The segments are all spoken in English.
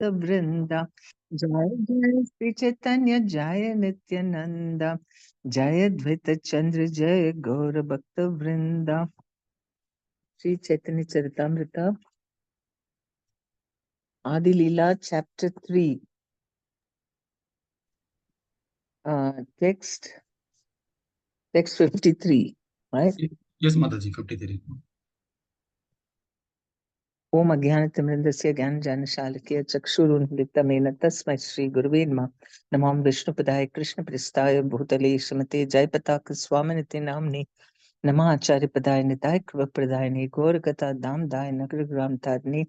Bhakta Vrinda. Jai Jai Sri Chaitanya Jai Nityananda. Jai Advaita Chandra Jai Gaura Bhakta Vrinda. Sri Chaitanya Charitamrita. Adi Leela, Chapter 3. Text 53, right? Yes, Mataji, 53. Om Ajnanatimrindasya Gyananjanashalakya Chakshurunmilitamena Tasmai Shri Gurave Namaha. Namam Vishnupadaya Krishna Pristaya Bhutale Srimate Jayapataka Swaminiti Namni Namah Acharyapadaya Nitaya Krivapradayani Gauragata Damdaya Nagaragram Tadni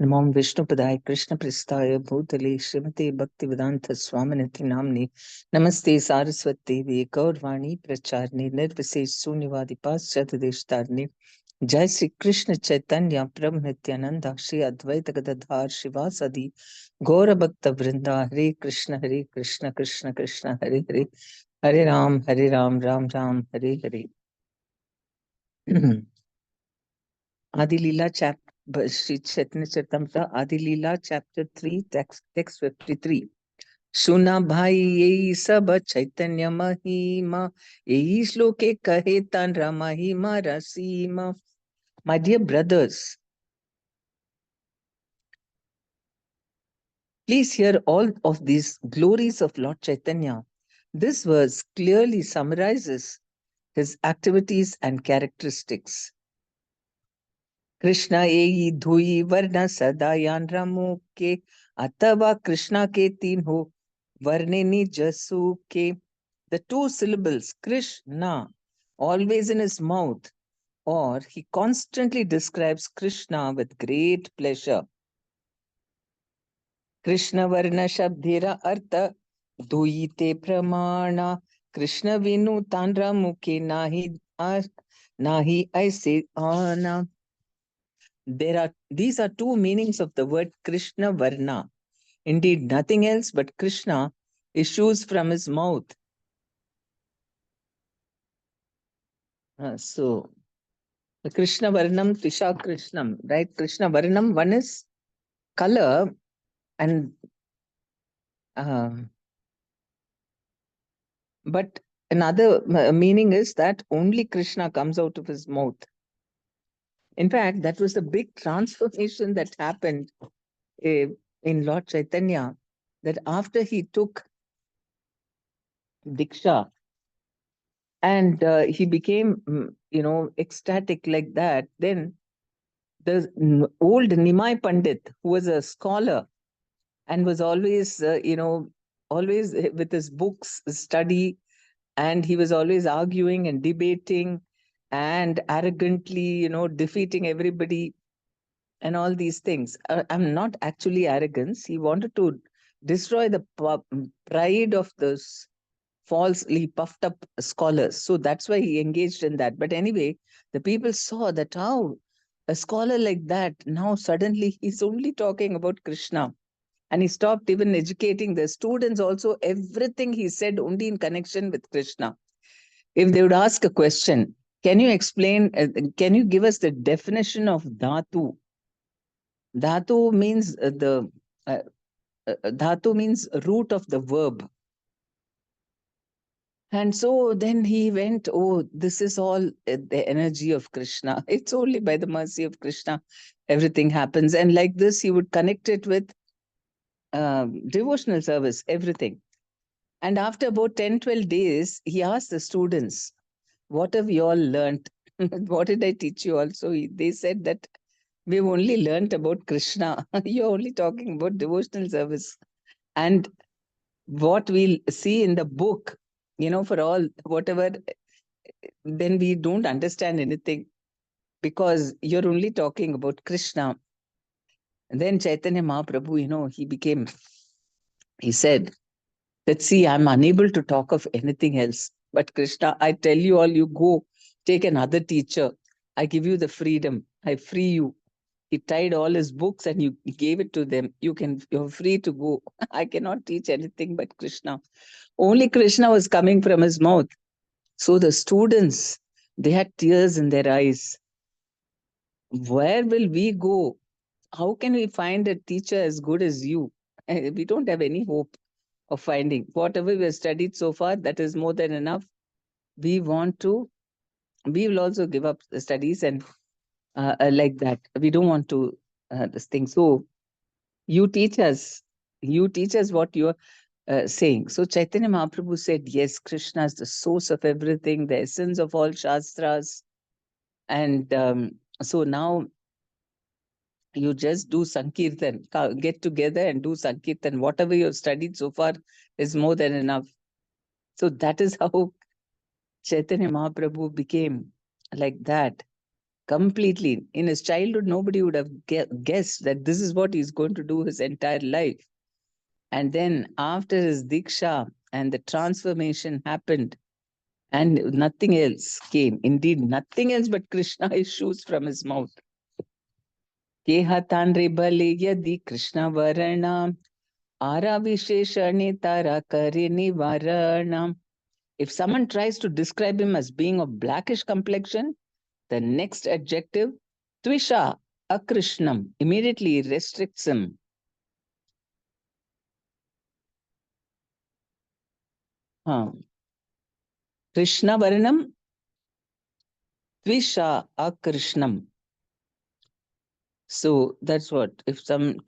Namam Vishnupadaya Krishna Pristaya Bhutale Srimate Bhaktivedanta Swaminiti Namni Namaste Saraswati Devi Gaurvani Pracharni Nirvisesh Sunyavadi Paschatadeshtarni Jai Sri Krishna Chaitanya Prabhu Nityananda Shri Advaita Gadadhar Shivasadi Gaura Bhakta Vrinda Hare Krishna Krishna Krishna Hare Hare Hare Ram Ram Ram Hare Hare. Adi Leela chapter Sri Chaitanya Charitamrita Adi Leela chapter 3 text 53. सुना भाई यही सब चैतन्य महिमा यही श्लोके कहे तान महिमा रसीमा. My dear brothers, please hear all of these glories of Lord Chaitanya. This verse clearly summarizes his activities and characteristics. Krishna एई धुई वर्ण सदा यान रमो के अथवा कृष्णा के तीन हो वर्णे निज सु के. The two syllables Krishna always in his mouth, or he constantly describes Krishna with great pleasure. Krishna varna shabdhera artha duite pramana Krishna vinu tanra mukhe nahi aise ana. These are two meanings of the word Krishna Varna. Indeed, nothing else but Krishna issues from his mouth. So, Krishna Varnam, Tisha Krishnam, right? Krishna Varnam, one is color, and but another meaning is that only Krishna comes out of his mouth. In fact, that was a big transformation that happened in Lord Chaitanya, that after he took Diksha, and he became, ecstatic like that. Then the old Nimai Pandit, who was a scholar and was always, always with his books study, and he was always arguing and debating and arrogantly, defeating everybody and all these things. I'm not actually arrogance. He wanted to destroy the pride of those falsely puffed up scholars. So that's why he engaged in that. But anyway, the people saw that how a scholar like that, now suddenly he's only talking about Krishna. And he stopped even educating the students also. Everything he said only in connection with Krishna. If they would ask a question, can you explain, can you give us the definition of dhatu? Dhatu means dhatu means root of the verb. And so then he went, oh, this is all the energy of Krishna. It's only by the mercy of Krishna everything happens. And like this, he would connect it with devotional service, everything. And after about 10, 12 days, he asked the students, what have you all learned? What did I teach you also? They said that we've only learned about Krishna. You're only talking about devotional service. And what we'll see in the book, for all, whatever, then we don't understand anything because you're only talking about Krishna. And then Chaitanya Mahaprabhu, he said that, see, I'm unable to talk of anything else. But Krishna, I tell you all, you go take another teacher. I give you the freedom. I free you. He tied all his books and you gave it to them. You're free to go. I cannot teach anything but Krishna. Only Krishna was coming from his mouth. So the students, they had tears in their eyes. Where will we go how can we find a teacher as good as you? We don't have any hope of finding. Whatever we have studied so far, that is more than enough. We will also give up the studies and like that. We don't want to this thing. So you teach us, what you're saying. So Chaitanya Mahaprabhu said, yes, Krishna is the source of everything, the essence of all Shastras. And so now you just do Sankirtan, get together and do Sankirtan. Whatever you've studied so far is more than enough. So that is how Chaitanya Mahaprabhu became like that completely. In his childhood, nobody would have guessed that this is what he's going to do his entire life. And then after his Diksha and the transformation happened, and nothing else came. Indeed, nothing else but Krishna issues from his mouth. Kehatanre bale yadi Krishna varana ara visheshane tara kare nivarana. If someone tries to describe him as being of blackish complexion, the next adjective, Tvisha, Akrishnam, immediately restricts him. Krishna Varanam, Tvisha, Akrishnam. So that's what, if some,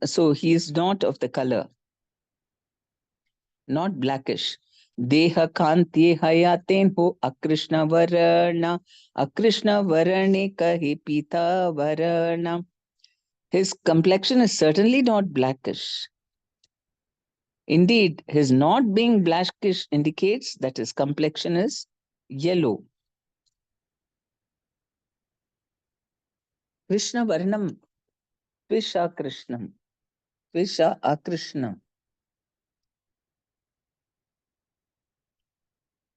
so he is not of the color, not blackish. Deha kanti hayaten ho Akrishna Varana, Akrishna Varane kahi pita Varana. His complexion is certainly not blackish. Indeed, his not being blackish indicates that his complexion is yellow. Krishna Varnam, Tvisha Krishnam, Tvisha Akrishnam.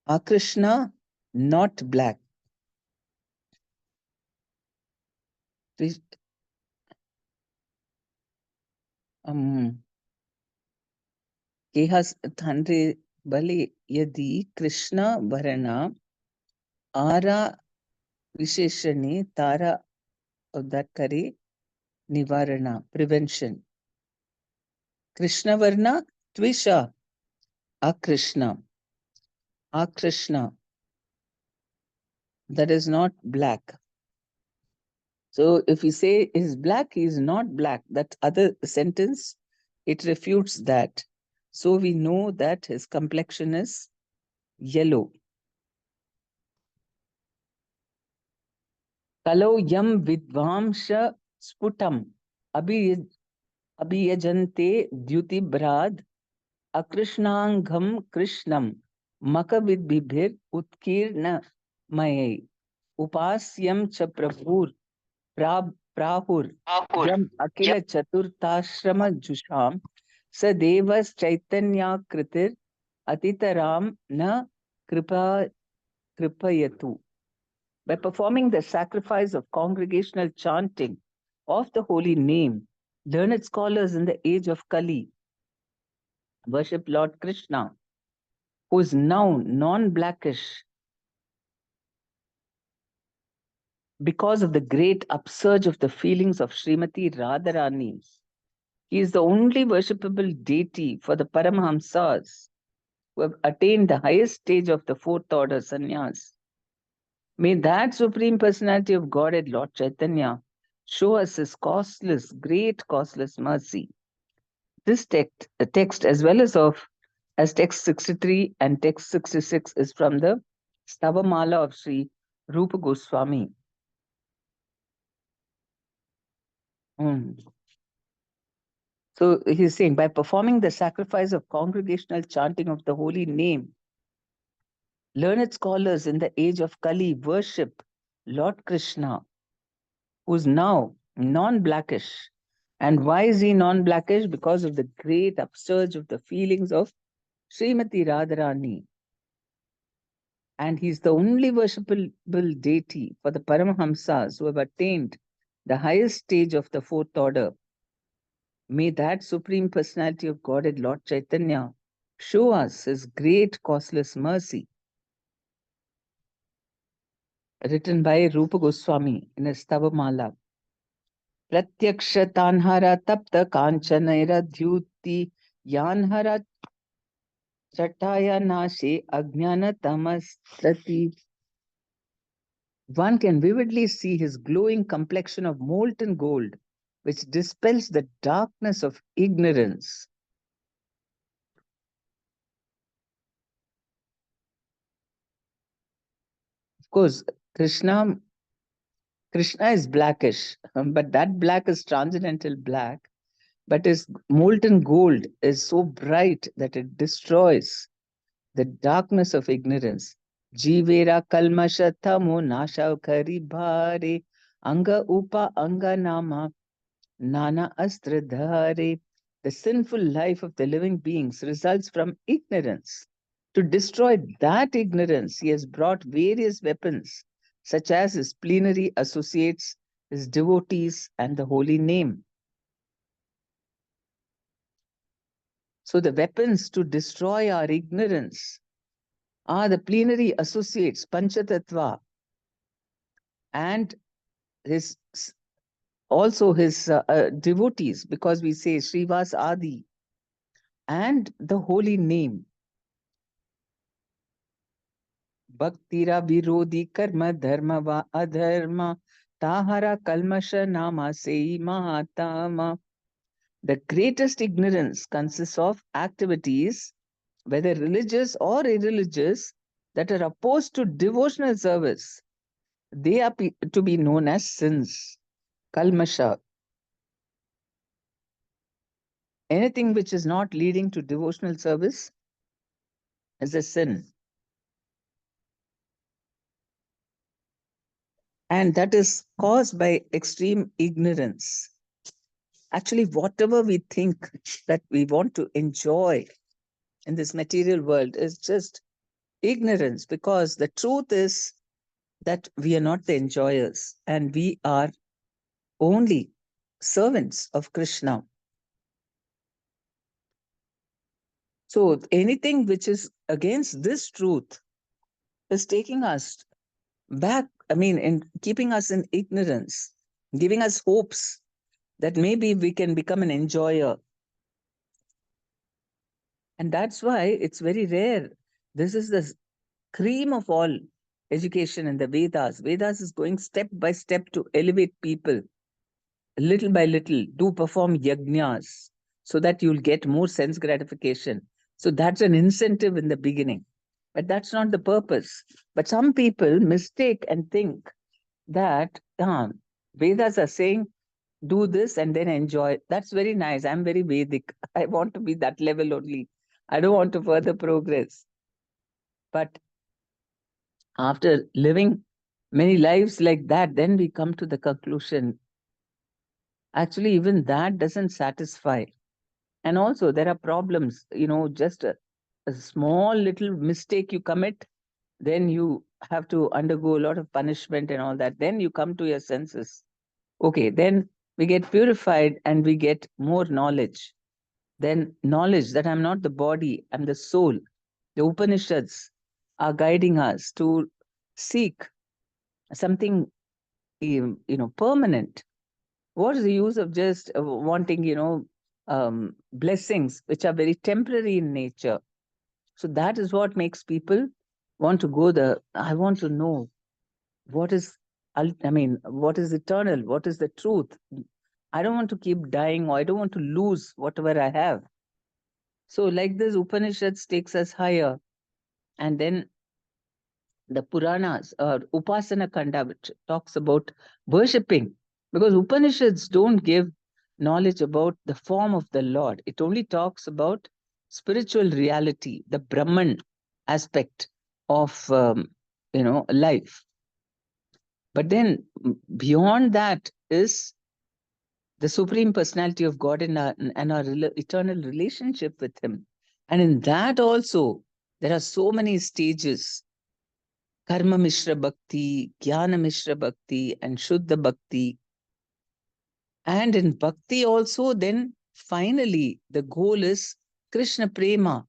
Akrishna, not black. Kehas Thandre Bali Yadi Krishna Varana Ara Visheshani Tara of that Kare Nivarana, prevention. Krishna Varna Tvisha Akrishna. Akrishna. That is not black. So if we say is black, he is not black. That other sentence, it refutes that. So we know that his complexion is yellow. Kalau yam vidvamsha sputam abhiyajante dyuti brad akrishnangam krishnam makavidbibhir utkirna maye upasyam cha prabhur prahur jam akila chaturtashrama jusham sadevas chaitanya kritir atitaram na kripayatu. By performing the sacrifice of congregational chanting of the holy name, learned scholars in the age of Kali worship Lord Krishna, who is now non-blackish because of the great upsurge of the feelings of Srimati Radharani. He is the only worshipable deity for the Paramahamsas who have attained the highest stage of the fourth order sannyas. May that Supreme Personality of Godhead, Lord Chaitanya, show us his great costless mercy. This text as well as text 63 and text 66 is from the Stavamala of Sri Rupa Goswami. So he's saying, by performing the sacrifice of congregational chanting of the holy name, learned scholars in the age of Kali worship Lord Krishna, who's now non-blackish. And why is he non-blackish? Because of the great upsurge of the feelings of Srimati Radharani. And he's the only worshipable deity for the Paramahamsas who have attained the highest stage of the fourth order. May that Supreme Personality of Godhead, Lord Chaitanya, show us his great costless mercy. written by Rupa Goswami in his Stavamala. Pratyaksha tanhara tapta kanchanaira dhyuti yanhara chataya nashi ajnana tamastati. One can vividly see his glowing complexion of molten gold, which dispels the darkness of ignorance. Of course, Krishna is blackish, but that black is transcendental black. But his molten gold is so bright that it destroys the darkness of ignorance. Jivera kalmasha tamo nasha kari bhare anga upa anga nama nana astra dhare. The sinful life of the living beings results from ignorance. To destroy that ignorance, he has brought various weapons, such as his plenary associates, his devotees, and the holy name. So, the weapons to destroy our ignorance are the plenary associates, Panchatattva, and his also his devotees, because we say Srivas Adi, and the holy name. Bhaktira Virodhi Karma Dharma Va Adharma Tahara Kalmasha Nama Sei Mahatama. The greatest ignorance consists of activities, whether religious or irreligious, that are opposed to devotional service. They are to be known as sins. Kalmasha. Anything which is not leading to devotional service is a sin. And that is caused by extreme ignorance. Actually, whatever we think that we want to enjoy in this material world is just ignorance, because the truth is that we are not the enjoyers and we are only servants of Krishna. So anything which is against this truth is taking us back, in keeping us in ignorance, giving us hopes that maybe we can become an enjoyer. And that's why it's very rare. This is the cream of all education in the Vedas. Vedas is going step by step to elevate people, little by little, do perform yajnas so that you'll get more sense gratification. So that's an incentive in the beginning. But that's not the purpose. But some people mistake and think that Vedas are saying, do this and then enjoy. That's very nice. I'm very Vedic. I want to be that level only. I don't want to further progress. But after living many lives like that, then we come to the conclusion actually, even that doesn't satisfy. And also, there are problems, just a small little mistake you commit, then you have to undergo a lot of punishment and all that. Then you come to your senses. Okay, then we get purified and we get more knowledge. Then knowledge that I'm not the body, I'm the soul. The Upanishads are guiding us to seek something, permanent. What is the use of just wanting, blessings which are very temporary in nature? So that is what makes people want to go I want to know what is, what is eternal? What is the truth? I don't want to keep dying, or I don't want to lose whatever I have. So like this, Upanishads takes us higher. And then the Puranas or Upasana Kanda, which talks about worshipping, because Upanishads don't give knowledge about the form of the Lord. It only talks about spiritual reality, the Brahman aspect of life. But then beyond that is the Supreme Personality of God and our eternal relationship with Him. And in that also, there are so many stages: Karma Mishra Bhakti, Jnana Mishra Bhakti, and Shuddha Bhakti. And in Bhakti also, then finally, the goal is Krishna Prema,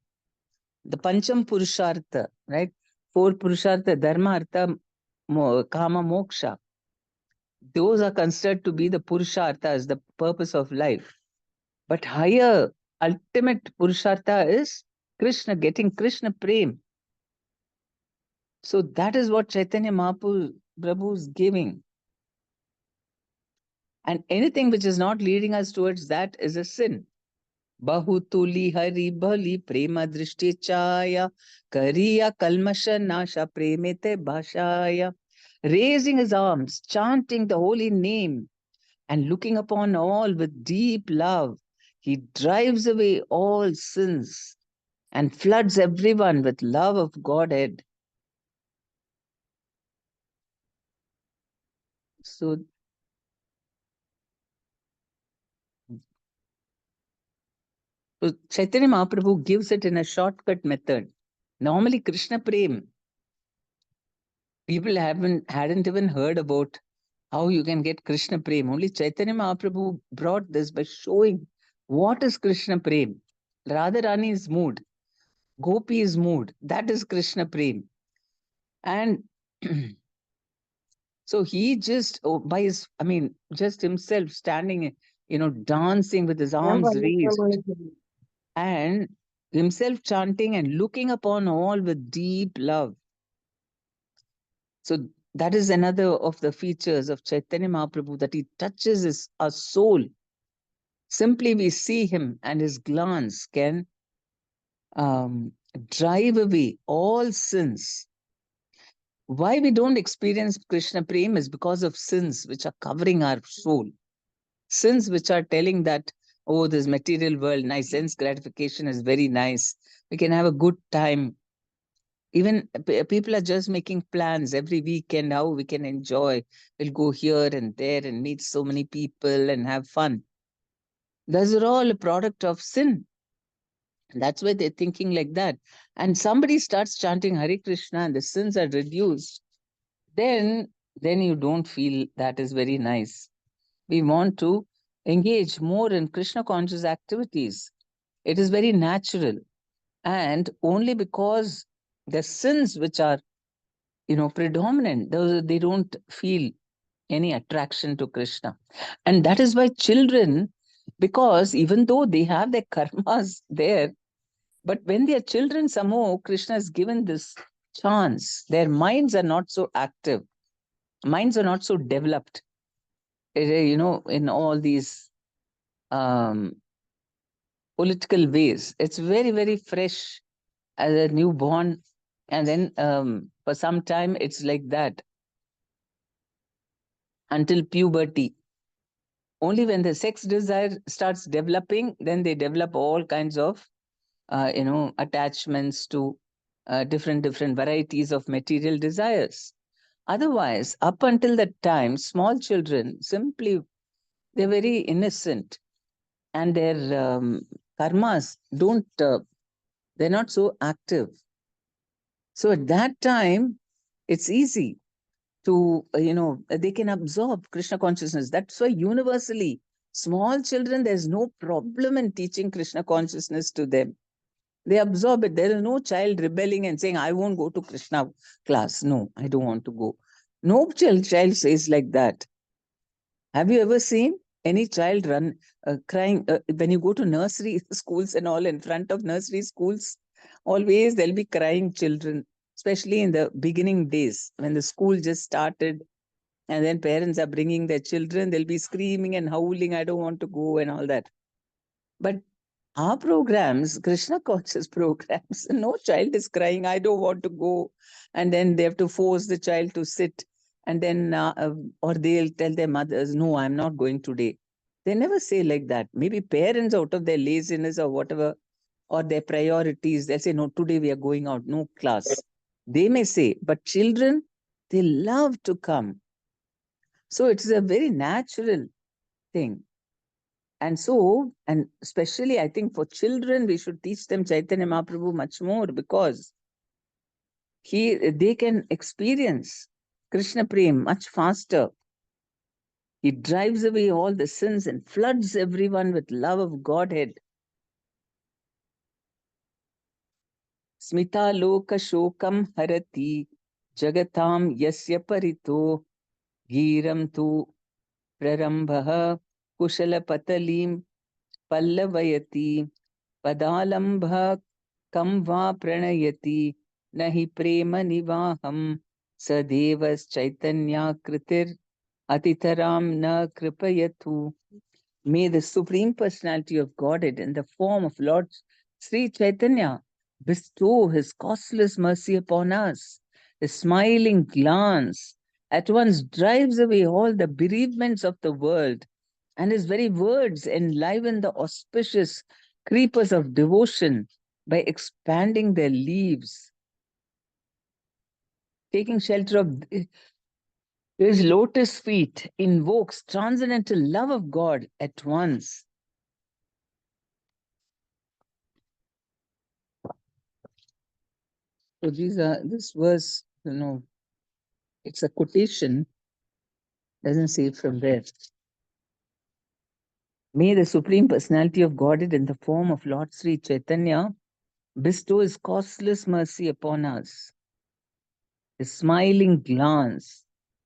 the Pancham Purushartha, right? Four Purushartha, Dharma, Artha, kama moksha. Those are considered to be the purusharthas, the purpose of life. But higher, ultimate purushartha is Krishna, getting Krishna prem. So that is what Chaitanya Mahaprabhu is giving. And anything which is not leading us towards that is a sin. Bahutuli hari bali prema drishti chaya kariya kalmasha nasha premete bhashaya. Raising his arms, chanting the holy name, and looking upon all with deep love, he drives away all sins and floods everyone with love of Godhead. So, Chaitanya Mahaprabhu gives it in a shortcut method. Normally, Krishna Prem, people hadn't even heard about how you can get Krishna Prem. Only Chaitanya Mahaprabhu brought this by showing what is Krishna Prem. Radharani's mood, Gopi's mood, that is Krishna Prem. And so he just, by his, just himself standing, dancing with his arms raised and himself chanting and looking upon all with deep love. So that is another of the features of Chaitanya Mahaprabhu, that he touches our soul. Simply we see him and his glance can drive away all sins. Why we don't experience Krishna Prem is because of sins which are covering our soul. Sins which are telling that, oh, this material world, nice sense gratification is very nice. We can have a good time. Even people are just making plans every weekend, how we can enjoy. We'll go here and there and meet so many people and have fun. Those are all a product of sin. That's why they're thinking like that. And somebody starts chanting Hare Krishna and the sins are reduced, then you don't feel that is very nice. We want to engage more in Krishna conscious activities. It is very natural. And only because the sins which are, predominant, they don't feel any attraction to Krishna. And that is why children, because even though they have their karmas there, but when they are children, somehow Krishna has given this chance. Their minds are not so active, minds are not so developed, in all these um, political ways. It's very, very fresh as a newborn. And then for some time, it's like that until puberty. Only when the sex desire starts developing, then they develop all kinds of, attachments to different varieties of material desires. Otherwise, up until that time, small children simply, they're very innocent, and their karmas don't, they're not so active. So at that time, it's easy to, they can absorb Krishna consciousness. That's why universally, small children, there's no problem in teaching Krishna consciousness to them. They absorb it. There is no child rebelling and saying, I won't go to Krishna class. No, I don't want to go. No child says like that. Have you ever seen any child run crying when you go to nursery schools and all, in front of nursery schools? Always there'll be crying children, especially in the beginning days when the school just started, and then parents are bringing their children. They'll be screaming and howling, I don't want to go and all that. But our programs, Krishna conscious programs, no child is crying, I don't want to go. And then they have to force the child to sit. And then, or they'll tell their mothers, no, I'm not going today. They never say like that. Maybe parents, out of their laziness or whatever, or their priorities, they'll say, no, today we are going out, no class. They may say, but children, they love to come. So it's a very natural thing. And so, and especially I think for children, we should teach them Chaitanya Mahaprabhu much more, because they can experience Krishna Prem much faster. He drives away all the sins and floods everyone with love of Godhead. Smita loka shokam harati Jagatam yasya parito giram tu prarambha kushala patalim pallavayati padalambha kam va pranayati nahi prema nivaham sadevas chaitanya kritir atitaram na kripayatu. May the Supreme Personality of Godhead in the form of Lord Sri Chaitanya bestow his costless mercy upon us. His smiling glance at once drives away all the bereavements of the world, and his very words enliven the auspicious creepers of devotion by expanding their leaves, taking shelter of his lotus feet, invokes transcendental love of God at once. So this verse, it's a quotation, doesn't say it from there. May the Supreme Personality of Godhead in the form of Lord Sri Chaitanya bestow his costless mercy upon us. His smiling glance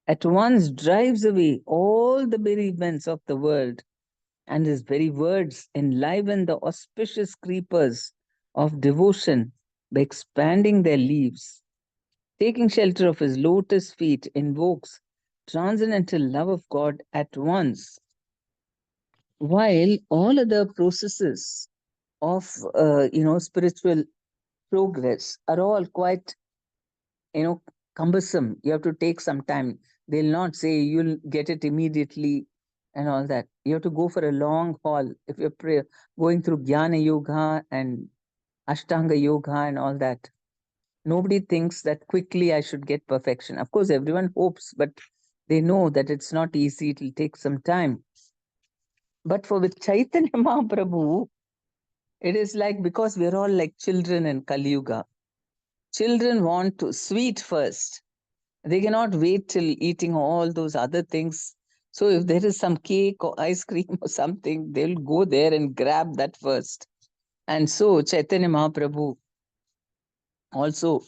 at once drives away all the bereavements of the world, and his very words enliven the auspicious creepers of devotion by expanding their leaves. Taking shelter of his lotus feet invokes transcendental love of God at once, while all other processes of spiritual progress are all quite you know cumbersome. You have to take some time. They'll not say you'll get it immediately and all that. You have to go for a long haul. If you're going through Jnana Yoga and Ashtanga Yoga and all that, nobody thinks that quickly I should get perfection. Of course, everyone hopes, but they know that it's not easy. It'll take some time. But for with Chaitanya Mahaprabhu, it is like, because we're all like children in Kali Yuga. Children want to sweet first. They cannot wait till eating all those other things. So if there is some cake or ice cream or something, they'll go there and grab that first. And so Chaitanya Mahaprabhu also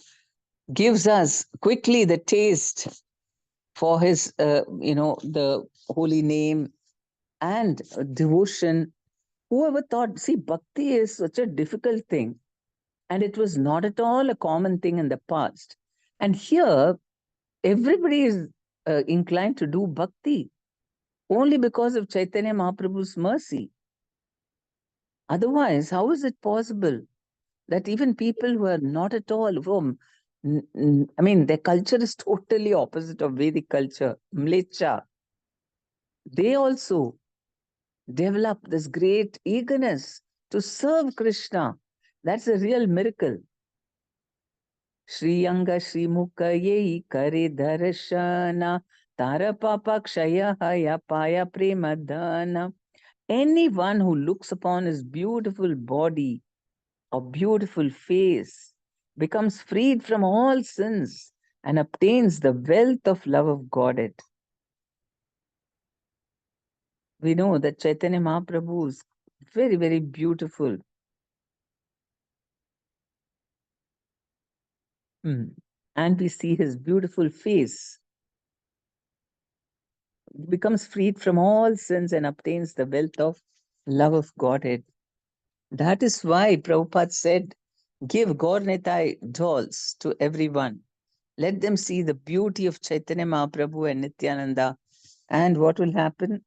gives us quickly the taste for his, the holy name and devotion. Whoever thought, see, bhakti is such a difficult thing, and it was not at all a common thing in the past. And here, everybody is inclined to do bhakti only because of Chaitanya Mahaprabhu's mercy. Otherwise, how is it possible that even people who are not at all from, I mean, their culture is totally opposite of Vedic culture, Mlecha, they also develop this great eagerness to serve Krishna. That's a real miracle. Shriyanga Srimukha Yei Kare Darshana Tara Papa Kshaya Haya Paya Premadhana. Anyone who looks upon his beautiful body or beautiful face becomes freed from all sins and obtains the wealth of love of Godhead. We know that Chaitanya Mahaprabhu is very, very beautiful. And we see his beautiful face, becomes freed from all sins and obtains the wealth of love of Godhead. That is why Prabhupada said, give Gaur-Nitai dolls to everyone. Let them see the beauty of Chaitanya Mahaprabhu and Nityananda. And what will happen?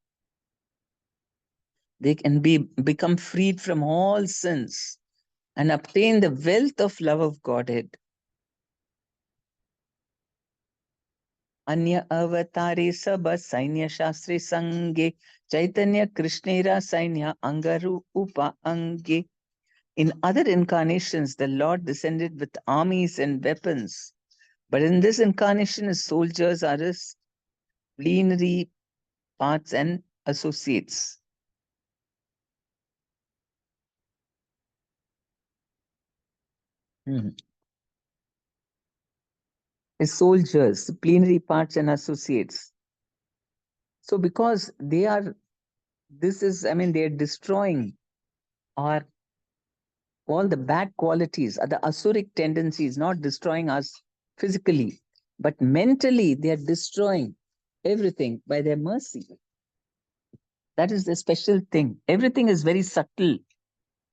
They can become freed from all sins and obtain the wealth of love of Godhead. Anya avatare sabha sainya shastri sange Chaitanya Krishnera sainya angaru upa ange. In other incarnations, the Lord descended with armies and weapons. But in this incarnation, his soldiers are his plenary parts and associates. His soldiers, plenary parts and associates. So because they are, they are destroying our all the bad qualities, the asuric tendencies, not destroying us physically. but mentally they are destroying everything by their mercy. That is the special thing. Everything is very subtle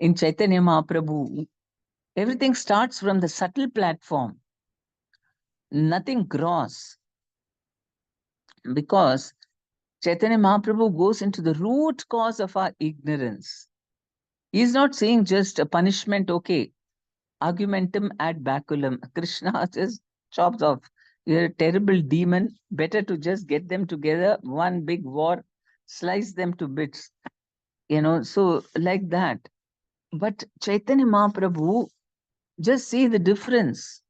in Chaitanya Mahaprabhu. Everything starts from the subtle platform, nothing gross, because Chaitanya Mahaprabhu goes into the root cause of our ignorance. He's not saying just a punishment, okay, argumentum ad baculum. Krishna just chops off. You're a terrible demon. Better to just get them together, one big war, slice them to bits. So like that. But Chaitanya Mahaprabhu, just see the difference.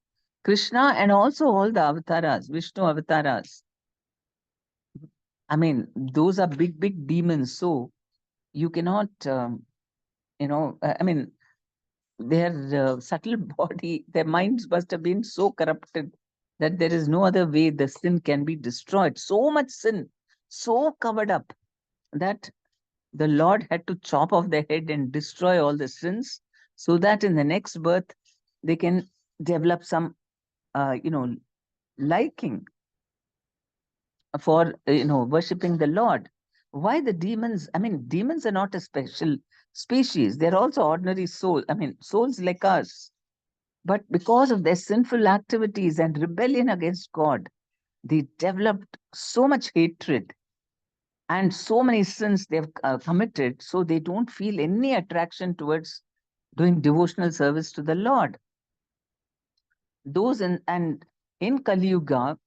Krishna and also all the avatars, Vishnu avatars. I mean, those are big, big demons. So you cannot, I mean, their subtle body, their minds must have been so corrupted that there is no other way the sin can be destroyed. So much sin, so covered up that the Lord had to chop off their head and destroy all the sins so that in the next birth they can develop some, liking for, worshipping the Lord. Why the demons? I mean, demons are not a special species. They're also ordinary souls. I mean, souls like us. But because of their sinful activities and rebellion against God, they developed so much hatred and so many sins they've committed, so they don't feel any attraction towards doing devotional service to the Lord. Those and in Kali Yuga,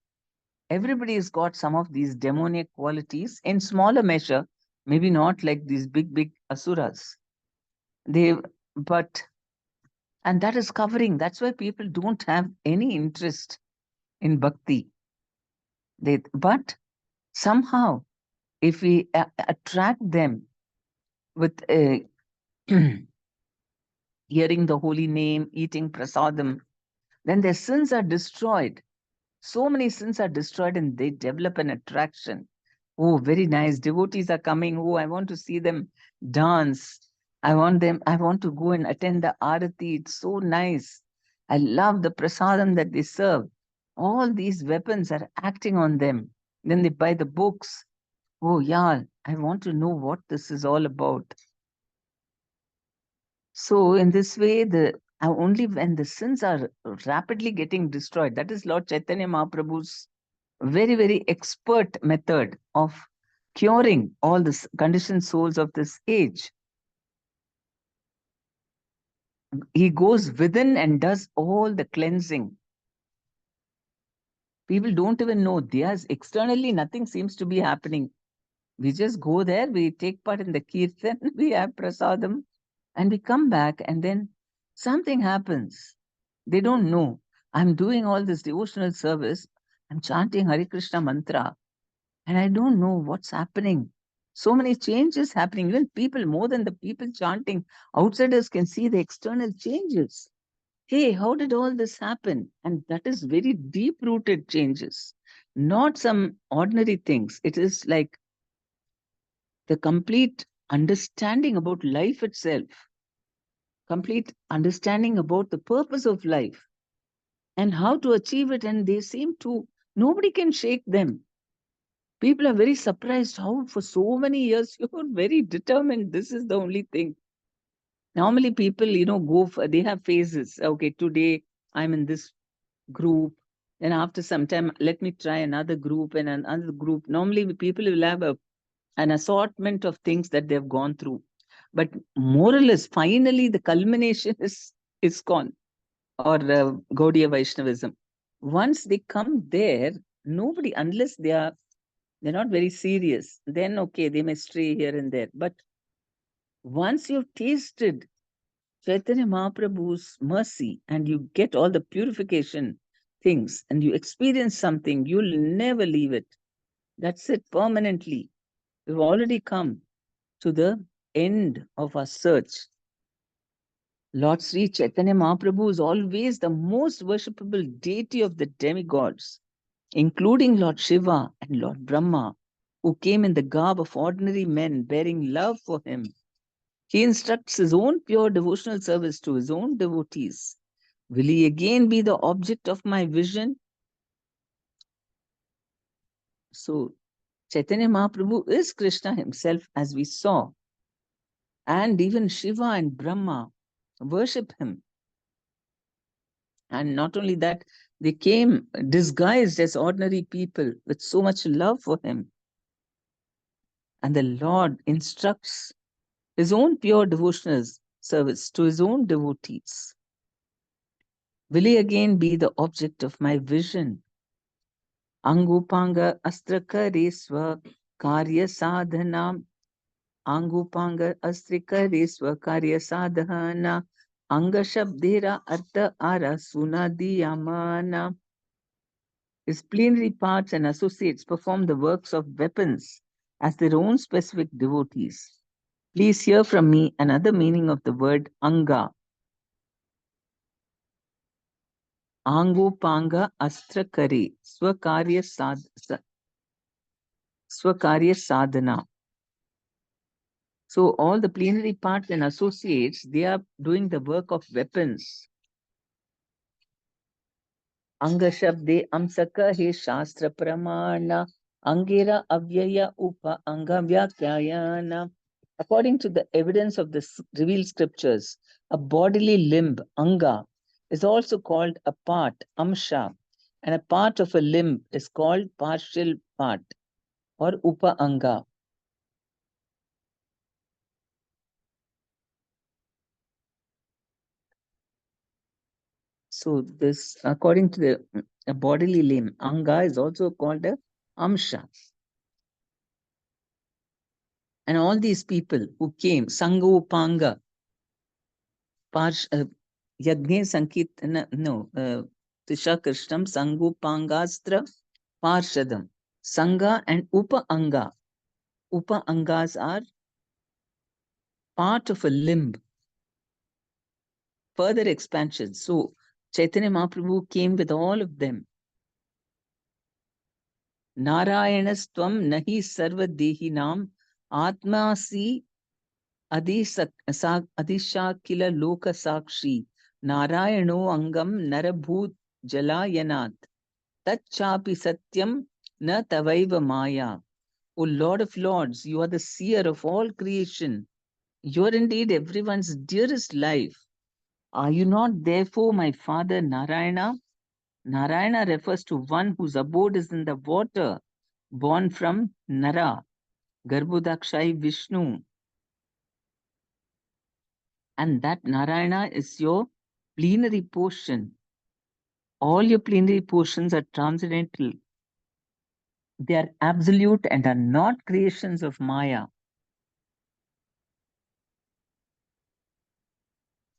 everybody's got some of these demonic qualities in smaller measure, maybe not like these big, big asuras. They, but, and that is covering. That's why people don't have any interest in bhakti. But somehow, if we attract them with hearing the holy name, eating prasadam, then their sins are destroyed. So many sins are destroyed and they develop an attraction. Oh, very nice. Devotees are coming. Oh, I want to see them dance. I want to go and attend the arati. It's so nice. I love the prasadam that they serve. All these weapons are acting on them. Then they buy the books. Oh, yeah, I want to know what this is all about. So, in this way, the only when the sins are rapidly getting destroyed, that is Lord Chaitanya Mahaprabhu's very, very expert method of curing all the conditioned souls of this age. He goes within and does all the cleansing. People don't even know. There's externally nothing seems to be happening. We just go there, we take part in the kirtan, we have prasadam, and we come back, and then something happens. They don't know. I'm doing all this devotional service, I'm chanting Hare Krishna mantra, and I don't know what's happening. So many changes happening. Even people, more than the people chanting, outsiders can see the external changes. Hey, how did all this happen? And that is very deep rooted changes, not some ordinary things. It is like the complete understanding about life itself, complete understanding about the purpose of life and how to achieve it. And they seem to, nobody can shake them. People are very surprised how, for so many years, you were very determined. This is the only thing. Normally, people, go for, they have phases. Okay, today I'm in this group. Then after some time, let me try another group and another group. Normally, people will have an assortment of things that they've gone through. But more or less, finally, the culmination is ISKCON or Gaudiya Vaishnavism. Once they come there, nobody, unless they're not very serious, then okay, they may stray here and there. But once you've tasted Chaitanya Mahaprabhu's mercy and you get all the purification things and you experience something, you'll never leave it. That's it permanently. We've already come to the end of our search. Lord Sri Chaitanya Mahaprabhu is always the most worshipable deity of the demigods, including Lord Shiva and Lord Brahma, who came in the garb of ordinary men bearing love for him. He instructs his own pure devotional service to his own devotees. Will he again be the object of my vision? So Chaitanya Mahaprabhu is Krishna himself, as we saw. And even Shiva and Brahma worship him. And not only that, they came disguised as ordinary people with so much love for him. And the Lord instructs his own pure devotional service to his own devotees. Will he again be the object of my vision? Angupanga astrakare swa karya sadhanam. Angupanga astrakare swa karya sadhana. Anga shabdera artha ara sunadiyamana. His plenary parts and associates perform the works of weapons as their own specific devotees. Please hear from me another meaning of the word anga. Angupanga astrakare swakarya sadhana. So all the plenary parts and associates, they are doing the work of weapons. Anga shabde amsaka he shastra pramana angera avyaya upa anga vyakyayana. According to the evidence of the revealed scriptures, a bodily limb, anga, is also called a part, amsha, and a part of a limb is called partial part or upa anga. So this, according to the a bodily limb, anga is also called a amsha. And all these people who came, Sangha Upanga, Yagne Sankirtana, no, Tisha Krishnam, Sangupangastra, Parshadam. Sangha and Upa Anga. Upa Angas are part of a limb. Further expansion. So Chaitanya Mahaprabhu came with all of them. Narayanastvam nahi sarva dehinam atmasi adishakila loka sakshi Narayano angam narabhut jalayanat Tacchapi satyam na tavaiva maya. O Lord of Lords, you are the seer of all creation. You are indeed everyone's dearest life. Are you not therefore my father Narayana? Narayana refers to one whose abode is in the water, born from Nara, Garbhodakshai Vishnu. And that Narayana is your plenary portion. All your plenary portions are transcendental. They are absolute and are not creations of Maya.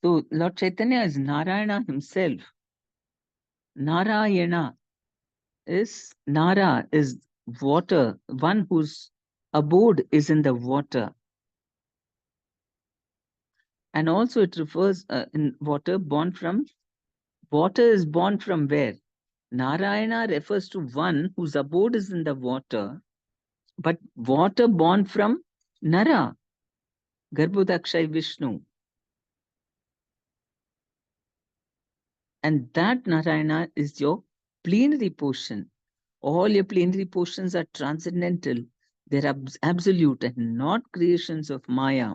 So Lord Chaitanya is Narayana himself. Narayana is Nara is water, one whose abode is in the water. And also it refers in water is born from where? Narayana refers to one whose abode is in the water, but water born from Nara, Garbhodakshay Vishnu. And that Narayana is your plenary portion. All your plenary portions are transcendental. They're absolute and not creations of Maya.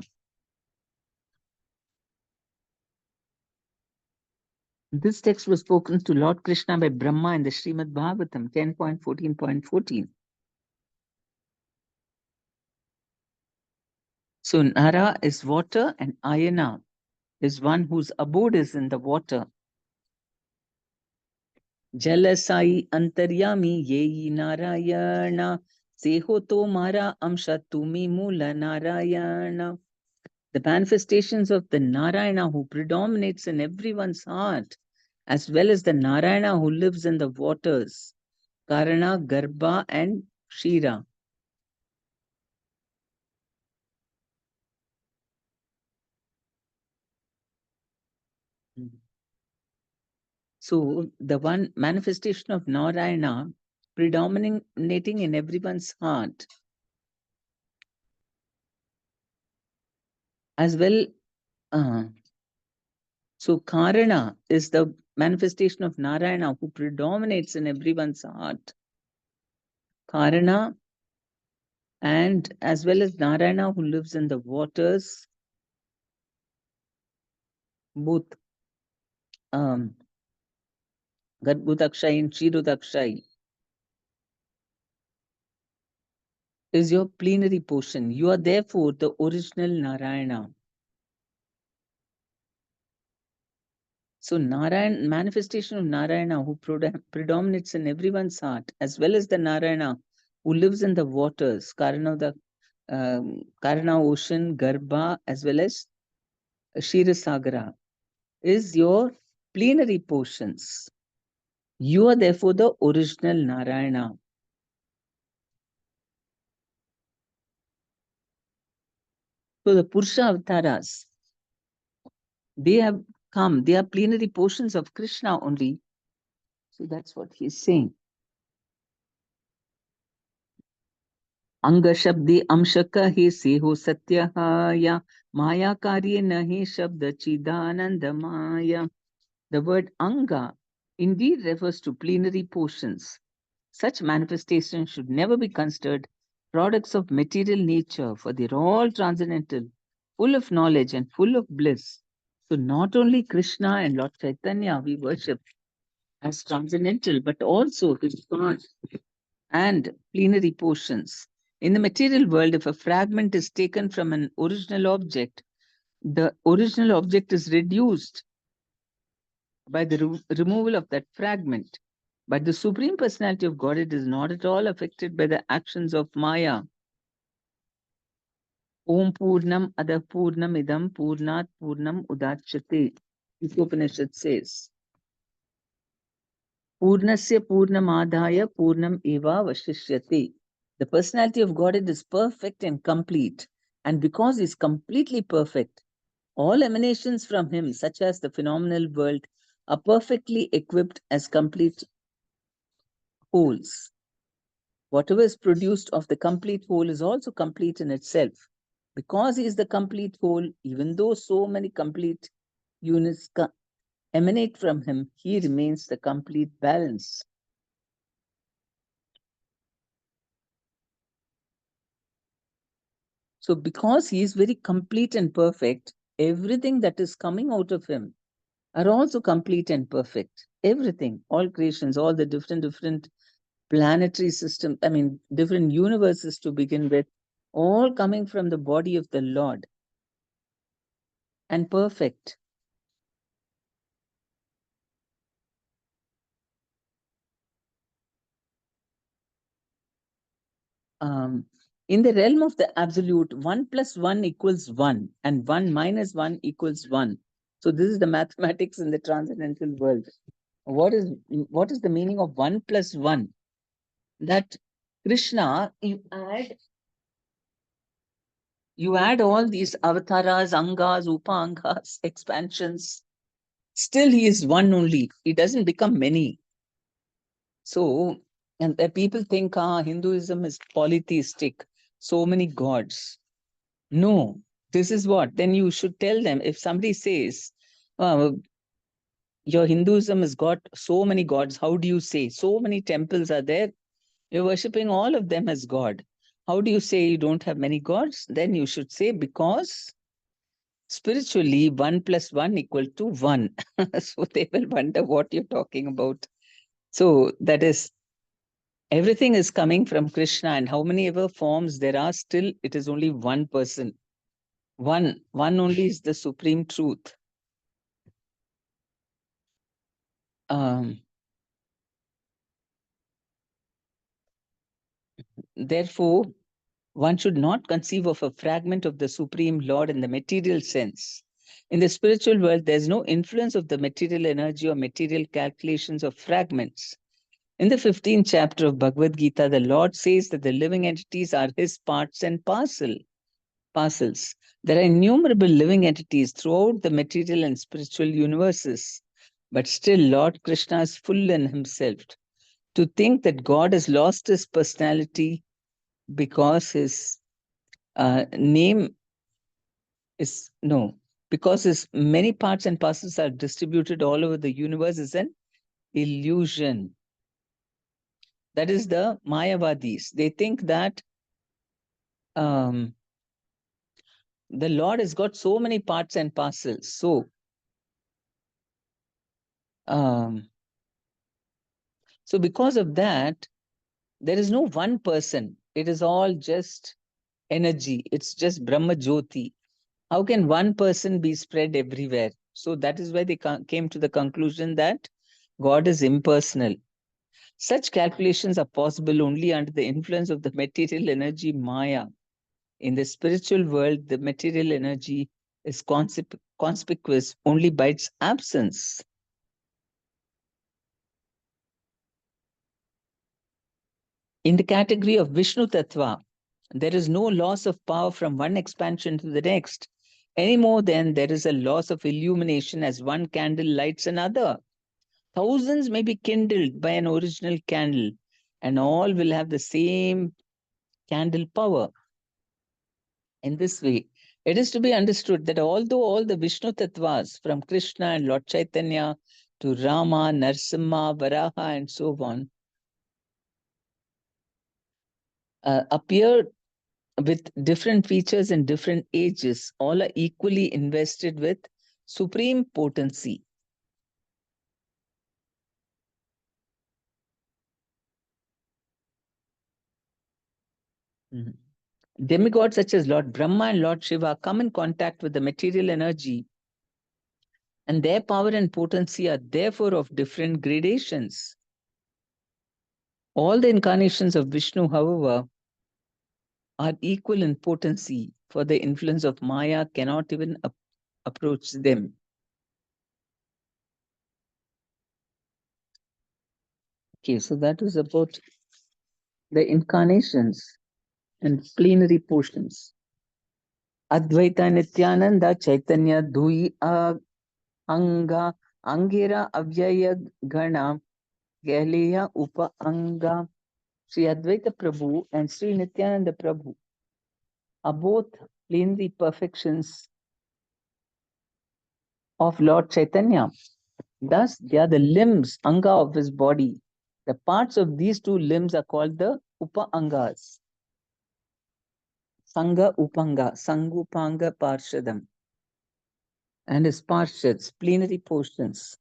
This text was spoken to Lord Krishna by Brahma in the Srimad Bhagavatam 10.14.14. So Nara is water and Ayana is one whose abode is in the water. Jalasai antaryami yeyi Narayana seho to mara amsha tumi mula Narayana. The manifestations of the Narayana who predominates in everyone's heart, as well as the Narayana who lives in the waters, Karana, Garbha, and Shira. So the one manifestation of Narayana predominating in everyone's heart, as well. So Karana is the manifestation of Narayana who predominates in everyone's heart. Karana, and as well as Narayana, who lives in the waters, both Garbhudakshay and Kshirodakshay, is your plenary portion. You are therefore the original Narayana. So Narayan, manifestation of Narayana who predominates in everyone's heart, as well as the Narayana who lives in the waters, Karana, the Karana ocean, Garbha, as well as Kshirasagara, is your plenary portions. You are therefore the original Narayana. So the Purusha avatars, they have come, they are plenary portions of Krishna only. So that's what he's saying. अंग शब्दे अंशक हे से हो सत्य या माया कार्य न हे शब्द चिदानंद माया. The word anga indeed refers to plenary portions. Such manifestations should never be considered products of material nature, for they are all transcendental, full of knowledge and full of bliss. So not only Krishna and Lord Chaitanya we worship as transcendental, but also his God and plenary portions. In the material world, if a fragment is taken from an original object, the original object is reduced by the removal of that fragment. But the Supreme Personality of Godhead is not at all affected by the actions of Maya. Om Purnam Ada Purnam Idam Purnat Purnam Udachate. This Upanishad says, Purnasya Purnamadhaya Purnam Eva Vashishyate. The personality of Godhead is perfect and complete. And because he is completely perfect, all emanations from him, such as the phenomenal world, are perfectly equipped as complete wholes. Whatever is produced of the complete whole is also complete in itself. Because he is the complete whole, even though so many complete units emanate from him, he remains the complete balance. So because he is very complete and perfect, everything that is coming out of him are also complete and perfect. Everything, all creations, all the different planetary systems, I mean, different universes to begin with, all coming from the body of the Lord and perfect. In the realm of the absolute, 1 plus 1 equals 1 and 1 minus 1 equals 1. So this is the mathematics in the transcendental world. What is the meaning of 1 plus 1? That Krishna, you add all these avataras, angas, upangas, expansions. Still, he is one only. He doesn't become many. So, and the people think, Hinduism is polytheistic, so many gods. No, this is what. Then you should tell them, if somebody says, your Hinduism has got so many gods, how do you say? So many temples are there. You're worshipping all of them as God. How do you say you don't have many gods? Then you should say, because spiritually, 1 plus 1 equal to 1. So they will wonder what you're talking about. So that is, everything is coming from Krishna, and how many ever forms there are, still it is only one person. One only is the supreme truth. Therefore, one should not conceive of a fragment of the Supreme Lord in the material sense. In the spiritual world, there's no influence of the material energy or material calculations of fragments. In the 15th chapter of Bhagavad Gita, the Lord says that the living entities are his parts and parcels. There are innumerable living entities throughout the material and spiritual universes. But still, Lord Krishna is full in himself. To think that God has lost his personality because his name is no, because his many parts and parcels are distributed all over the universe is an illusion. That is the Mayavadis. They think that um, the Lord has got so many parts and parcels. Um, so because of that, there is no one person. It is all just energy. It's just Brahma Jyoti. How can one person be spread everywhere? So that is why they came to the conclusion that God is impersonal. Such calculations are possible only under the influence of the material energy Maya. In the spiritual world, the material energy is conspicuous only by its absence. In the category of Vishnu Tattva, there is no loss of power from one expansion to the next, any more than there is a loss of illumination as one candle lights another. Thousands may be kindled by an original candle, and all will have the same candle power. In this way, it is to be understood that although all the Vishnu Tattvas, from Krishna and Lord Chaitanya to Rama, Narsimha, Varaha, and so on, appear with different features in different ages, all are equally invested with supreme potency. Mhm. Demigods such as Lord Brahma and Lord Shiva come in contact with the material energy, and their power and potency are therefore of different gradations. All the incarnations of Vishnu, however, are equal in potency, for the influence of Maya cannot even approach them. Okay, so that was about the incarnations and plenary portions. Advaita Nityananda Chaitanya Dui Anga Angira Avyaya Gana Galiya Upa Anga. Sri Advaita Prabhu and Sri Nityananda Prabhu are both plenary perfections of Lord Chaitanya. Thus, they are the limbs, anga of his body. The parts of these two limbs are called the upa-angas. Sanga upanga, sangupanga parshadam, and his parshads, plenary portions.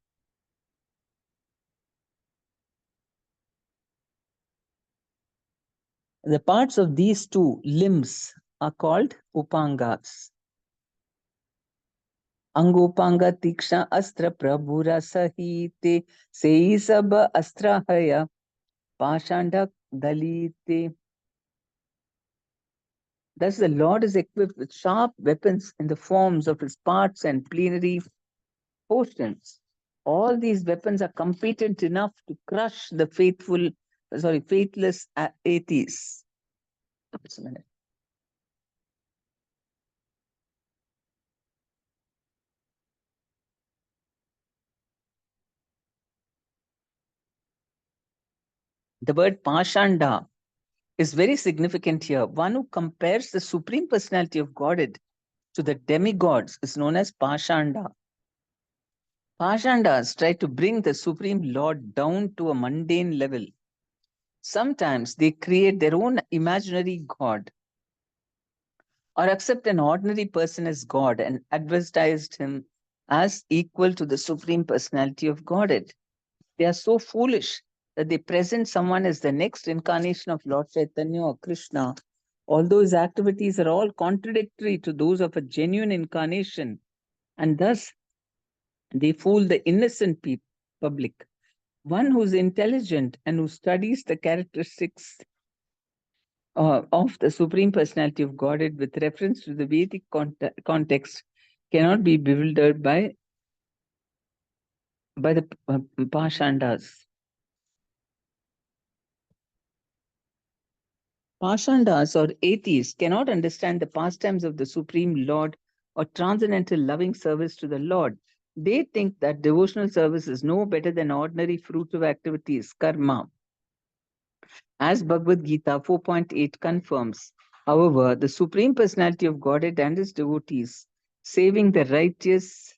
The parts of these two limbs are called upangas. Angupanga tiksha astra prabhura sahite sei sab astrahaya pashanda dalite. Thus, the Lord is equipped with sharp weapons in the forms of his parts and plenary portions. All these weapons are competent enough to crush the faithless atheists. Just a minute. The word Pashanda is very significant here. One who compares the Supreme Personality of Godhead to the demigods is known as Pashanda. Pashandas try to bring the Supreme Lord down to a mundane level. Sometimes they create their own imaginary God or accept an ordinary person as God and advertised him as equal to the Supreme Personality of Godhead. They are so foolish that they present someone as the next incarnation of Lord Chaitanya or Krishna, although his activities are all contradictory to those of a genuine incarnation, and thus they fool the innocent public. One who is intelligent and who studies the characteristics of the Supreme Personality of Godhead with reference to the Vedic context cannot be bewildered by the Pashandas. Pashandas or atheists cannot understand the pastimes of the Supreme Lord or transcendental loving service to the Lord. They think that devotional service is no better than ordinary fruitive activities, karma. As Bhagavad Gita 4.8 confirms, however, the Supreme Personality of Godhead and his devotees, saving the righteous,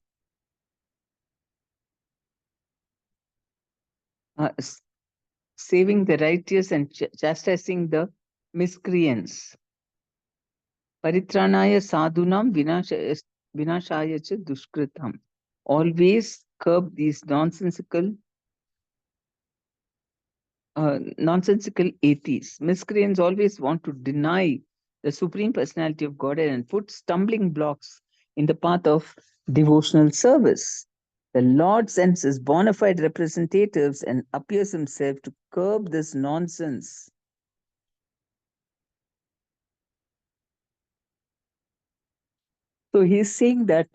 uh, saving the righteous and chastising the miscreants. Paritranaya sadhunam vinashaya cha dushkritam. Always curb these nonsensical atheists. Miscreants always want to deny the Supreme Personality of Godhead and put stumbling blocks in the path of devotional service. The Lord sends his bona fide representatives and appears himself to curb this nonsense. So he's saying that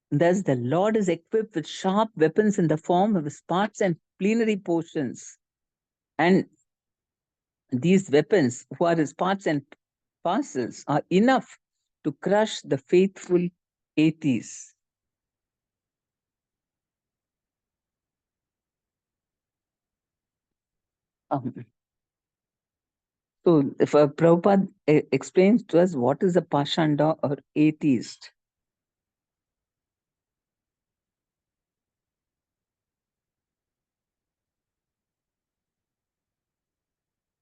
thus the Lord is equipped with sharp weapons in the form of his parts and plenary portions. And these weapons, who are his parts and parcels, are enough to crush the faithful atheists. So, if Prabhupada explains to us what is a Pashanda or atheist.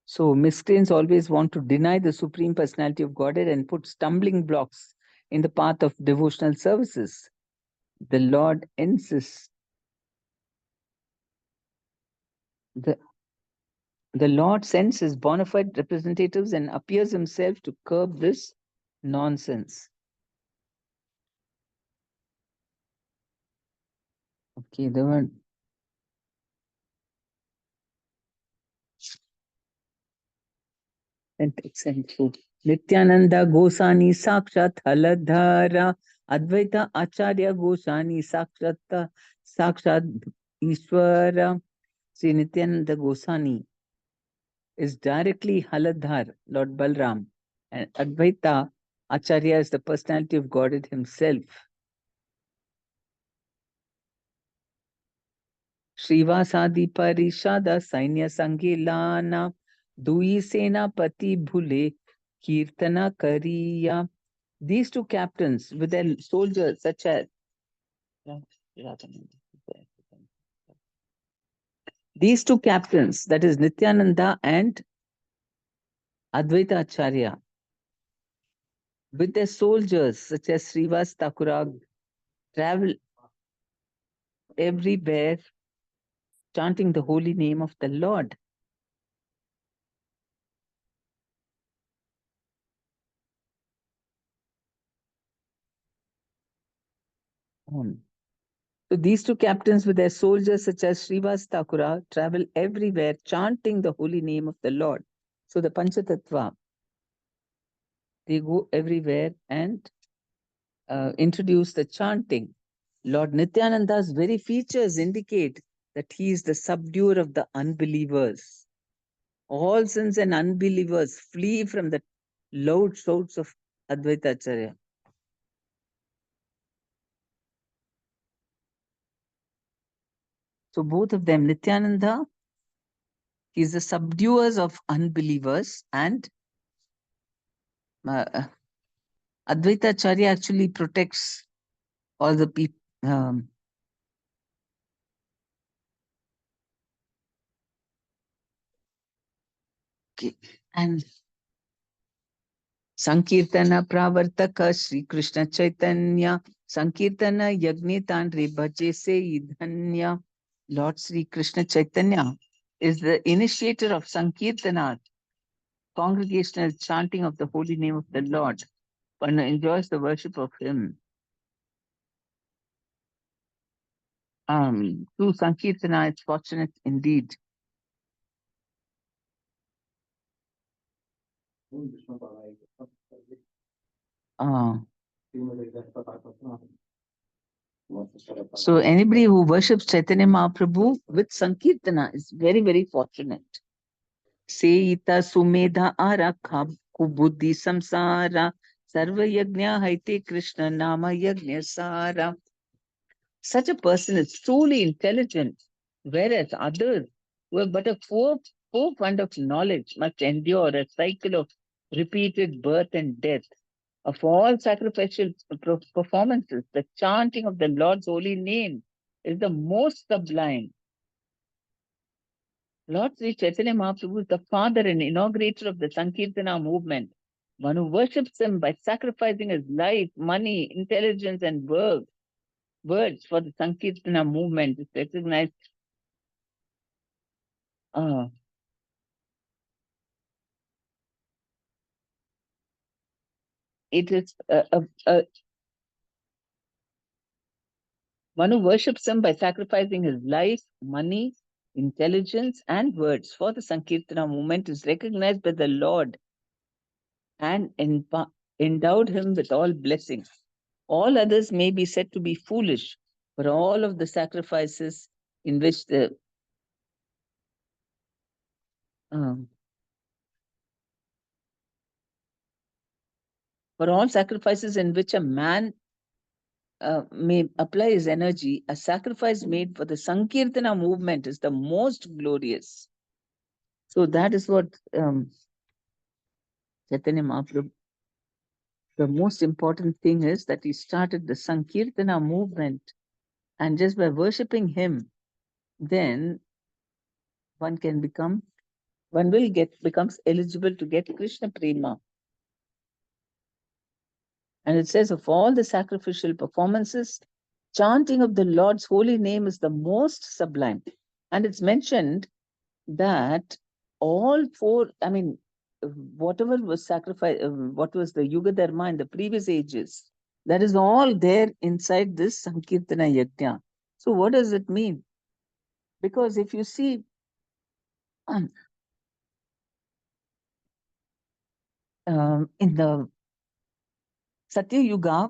So, miscreants always want to deny the Supreme Personality of Godhead and put stumbling blocks in the path of devotional services. The Lord insists. The Lord sends his bona fide representatives and appears himself to curb this nonsense. Okay, the one. Nityananda Gosani Sakshat Haladhara Advaita Acharya Gosani Sakshat Ishwara. Sri Nityananda Gosani is directly Haladhar, Lord Balram, and Advaita Acharya is the personality of Godhead himself. Shrivasadi Parishada Sainya Sangilana Dui Sena Pati Bhule Kirtana Kariya. These two captains with their soldiers such as these two captains, that is Nityananda and Advaita Acharya, with their soldiers such as Srivas Thakura, travel everywhere chanting the holy name of the Lord. So these two captains with their soldiers such as Srivas Thakura travel everywhere chanting the holy name of the Lord. So the Panchatattva, they go everywhere and introduce the chanting. Lord Nityananda's very features indicate that he is the subduer of the unbelievers. All sins and unbelievers flee from the loud shouts of Advaita Acharya. So both of them, Nityananda, he is the subduers of unbelievers, and Advaita Acharya actually protects all the people. Okay. And Sankirtana Pravartaka Sri Krishna Chaitanya Sankirtana Yagni Tandri Bhaje Se Idhanya. Lord Sri Krishna Chaitanya is the initiator of Sankirtana, congregational chanting of the holy name of the Lord. One enjoys the worship of him. Through Sankirtana, it's fortunate indeed. So anybody who worships Chaitanya Mahaprabhu with Sankirtana is very, very fortunate. Seita Sumedha Arakha Kubuddhi Samsara Sarva Yajna Haite Krishna Nama Yajna Sara. Such a person is truly intelligent, whereas others who have but a poor fund of knowledge must endure a cycle of repeated birth and death. Of all sacrificial performances, the chanting of the Lord's holy name is the most sublime. Lord Sri Chaitanya Mahaprabhu is the father and inaugurator of the Sankirtana movement. One who worships him by sacrificing his life, money, intelligence, and words for the Sankirtana movement is recognized. Uh, it is one who worships him by sacrificing his life, money, intelligence, and words for the Sankirtana movement is recognized by the Lord and endowed him with all blessings. All others may be said to be foolish, for all of the sacrifices in which um, for all sacrifices in which a man may apply his energy, a sacrifice made for the Sankirtana movement is the most glorious. So that is what Chaitanya Mahaprabhu, the most important thing is that he started the Sankirtana movement, and just by worshipping him, then one can become, one will get, becomes eligible to get Krishna Prema. And it says, of all the sacrificial performances, chanting of the Lord's holy name is the most sublime. And it's mentioned that all four, I mean, whatever was sacrificed, what was the Yuga Dharma in the previous ages, that is all there inside this Sankirtana Yajna. So, what does it mean? Because if you see, in the Satya Yuga,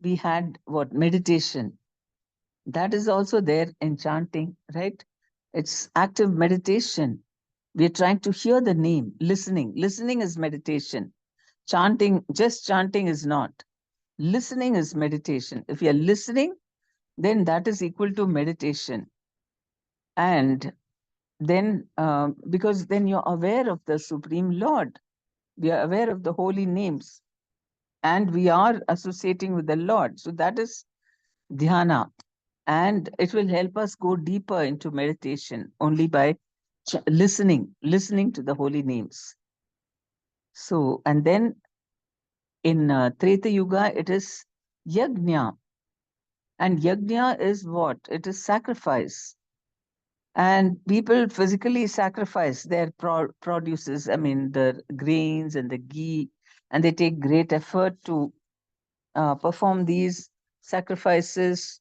we had what? Meditation. That is also there in chanting, right? It's active meditation. We're trying to hear the name, listening. Listening is meditation. Chanting, just chanting is not. Listening is meditation. If you're listening, then that is equal to meditation. And then, because then you're aware of the Supreme Lord, we are aware of the holy names, and we are associating with the Lord. So that is dhyana. And it will help us go deeper into meditation only by listening to the holy names. So, and then in Treta Yuga, it is yajna. And yajna is what? It is sacrifice. And people physically sacrifice their produces, I mean, the grains and the ghee, and they take great effort to perform these sacrifices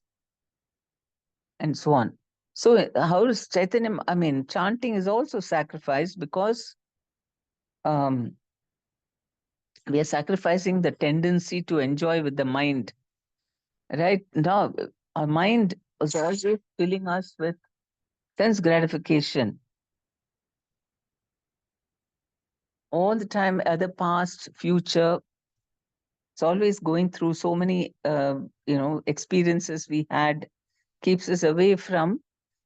and so on. So, how is Chaitanya? I mean, chanting is also sacrifice because um, we are sacrificing the tendency to enjoy with the mind. Right now, our mind is always filling us with sense gratification all the time, other past, future. It's always going through so many, experiences we had, keeps us away from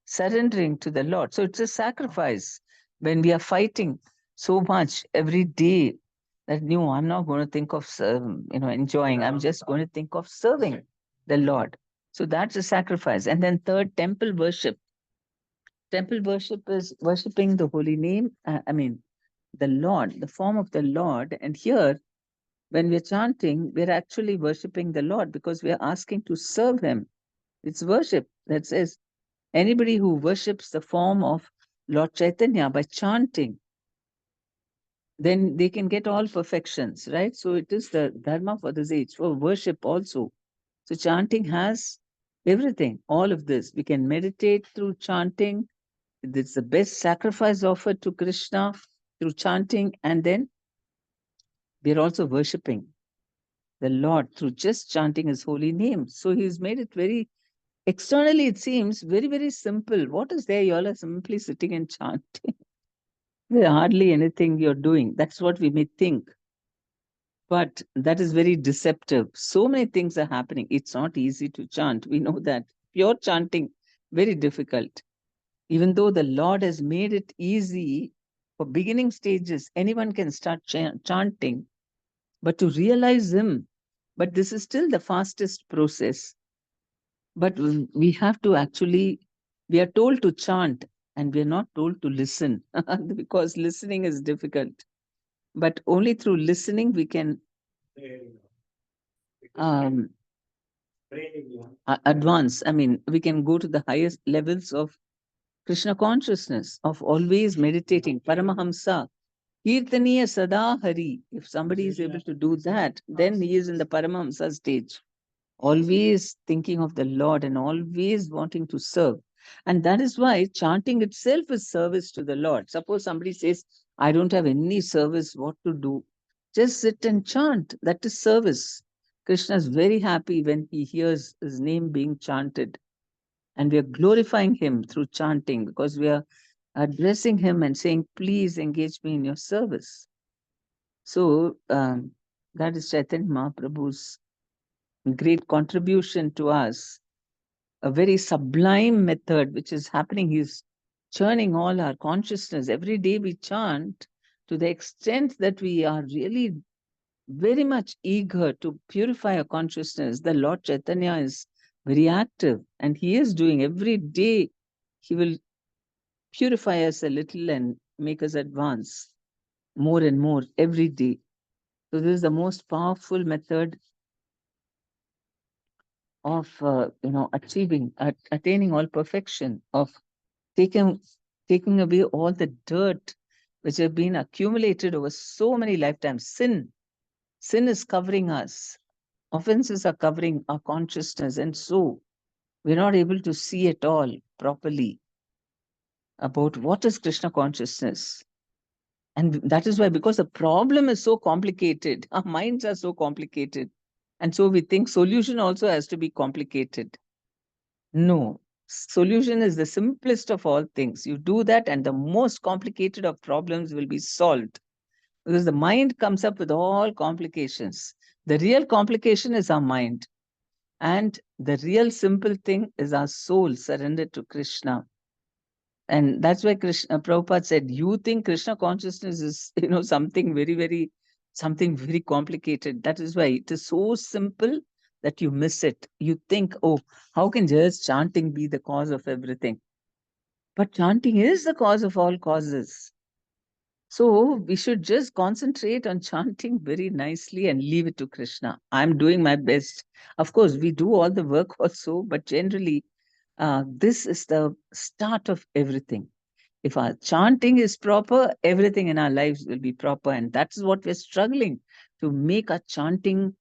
surrendering to the Lord. So it's a sacrifice when we are fighting so much every day that no, I'm not going to think of enjoying. I'm just going to think of serving the Lord. So that's a sacrifice. And then third, temple worship. Temple worship is worshiping the holy name. The Lord, the form of the Lord. And here, when we're chanting, we're actually worshiping the Lord because we're asking to serve Him. It's worship. That says anybody who worships the form of Lord Chaitanya by chanting, then they can get all perfections, right? So it is the dharma for this age, for worship also. So chanting has everything, all of this. We can meditate through chanting. It's the best sacrifice offered to Krishna through chanting, and then we're also worshipping the Lord through just chanting His holy name. So He's made it very externally, it seems very, very simple. What is there? You all are simply sitting and chanting. There's hardly anything you're doing. That's what we may think. But that is very deceptive. So many things are happening. It's not easy to chant. We know that. Pure chanting, very difficult. Even though the Lord has made it easy for beginning stages, anyone can start chanting, but to realize Him, but this is still the fastest process. But we have to actually, we are told to chant, and we are not told to listen because listening is difficult. But only through listening we can um, advance. I mean, we can go to the highest levels of Krishna consciousness, of always meditating. Paramahamsa, Kirtaniya Sada Hari. If somebody is able to do that, then he is in the Paramahamsa stage, always thinking of the Lord and always wanting to serve. And that is why chanting itself is service to the Lord. Suppose somebody says, I don't have any service, what to do? Just sit and chant. That is service. Krishna is very happy when he hears his name being chanted. And we are glorifying him through chanting because we are addressing him and saying, please engage me in your service. So that is Chaitanya Mahaprabhu's great contribution to us, a very sublime method which is happening. He's churning all our consciousness. Every day we chant to the extent that we are really very much eager to purify our consciousness. The Lord Chaitanya is very active and he is doing every day. He will purify us a little and make us advance more and more every day. So this is the most powerful method of achieving, attaining all perfection, of taking taking away all the dirt which have been accumulated over so many lifetimes. Sin is covering us. Offenses are covering our consciousness, and so we're not able to see at all properly about what is Krishna consciousness. And that is why, because the problem is so complicated, our minds are so complicated. And so we think solution also has to be complicated. No, solution is the simplest of all things. You do that, and the most complicated of problems will be solved because the mind comes up with all complications. The real complication is our mind, and the real simple thing is our soul surrendered to Krishna. And that's why Krishna Prabhupada said, you think Krishna consciousness is, something very, something very complicated. That is why it is so simple that you miss it. You think, oh, how can just chanting be the cause of everything? But chanting is the cause of all causes. So we should just concentrate on chanting very nicely and leave it to Krishna. I'm doing my best. Of course, we do all the work also, but generally, this is the start of everything. If our chanting is proper, everything in our lives will be proper. And that's what we're struggling to make our chanting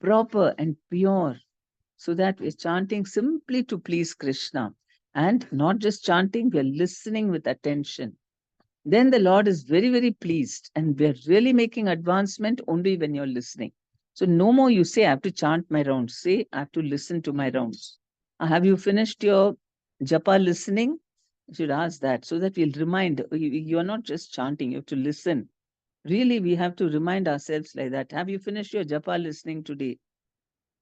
proper and pure so that we're chanting simply to please Krishna. And not just chanting, we're listening with attention. Then the Lord is very, very pleased. And we're really making advancement only when you're listening. So no more you say, I have to chant my rounds. Say, I have to listen to my rounds. Have you finished your japa listening? You should ask that so that we'll remind you're not just chanting, you have to listen. Really, we have to remind ourselves like that. Have you finished your japa listening today?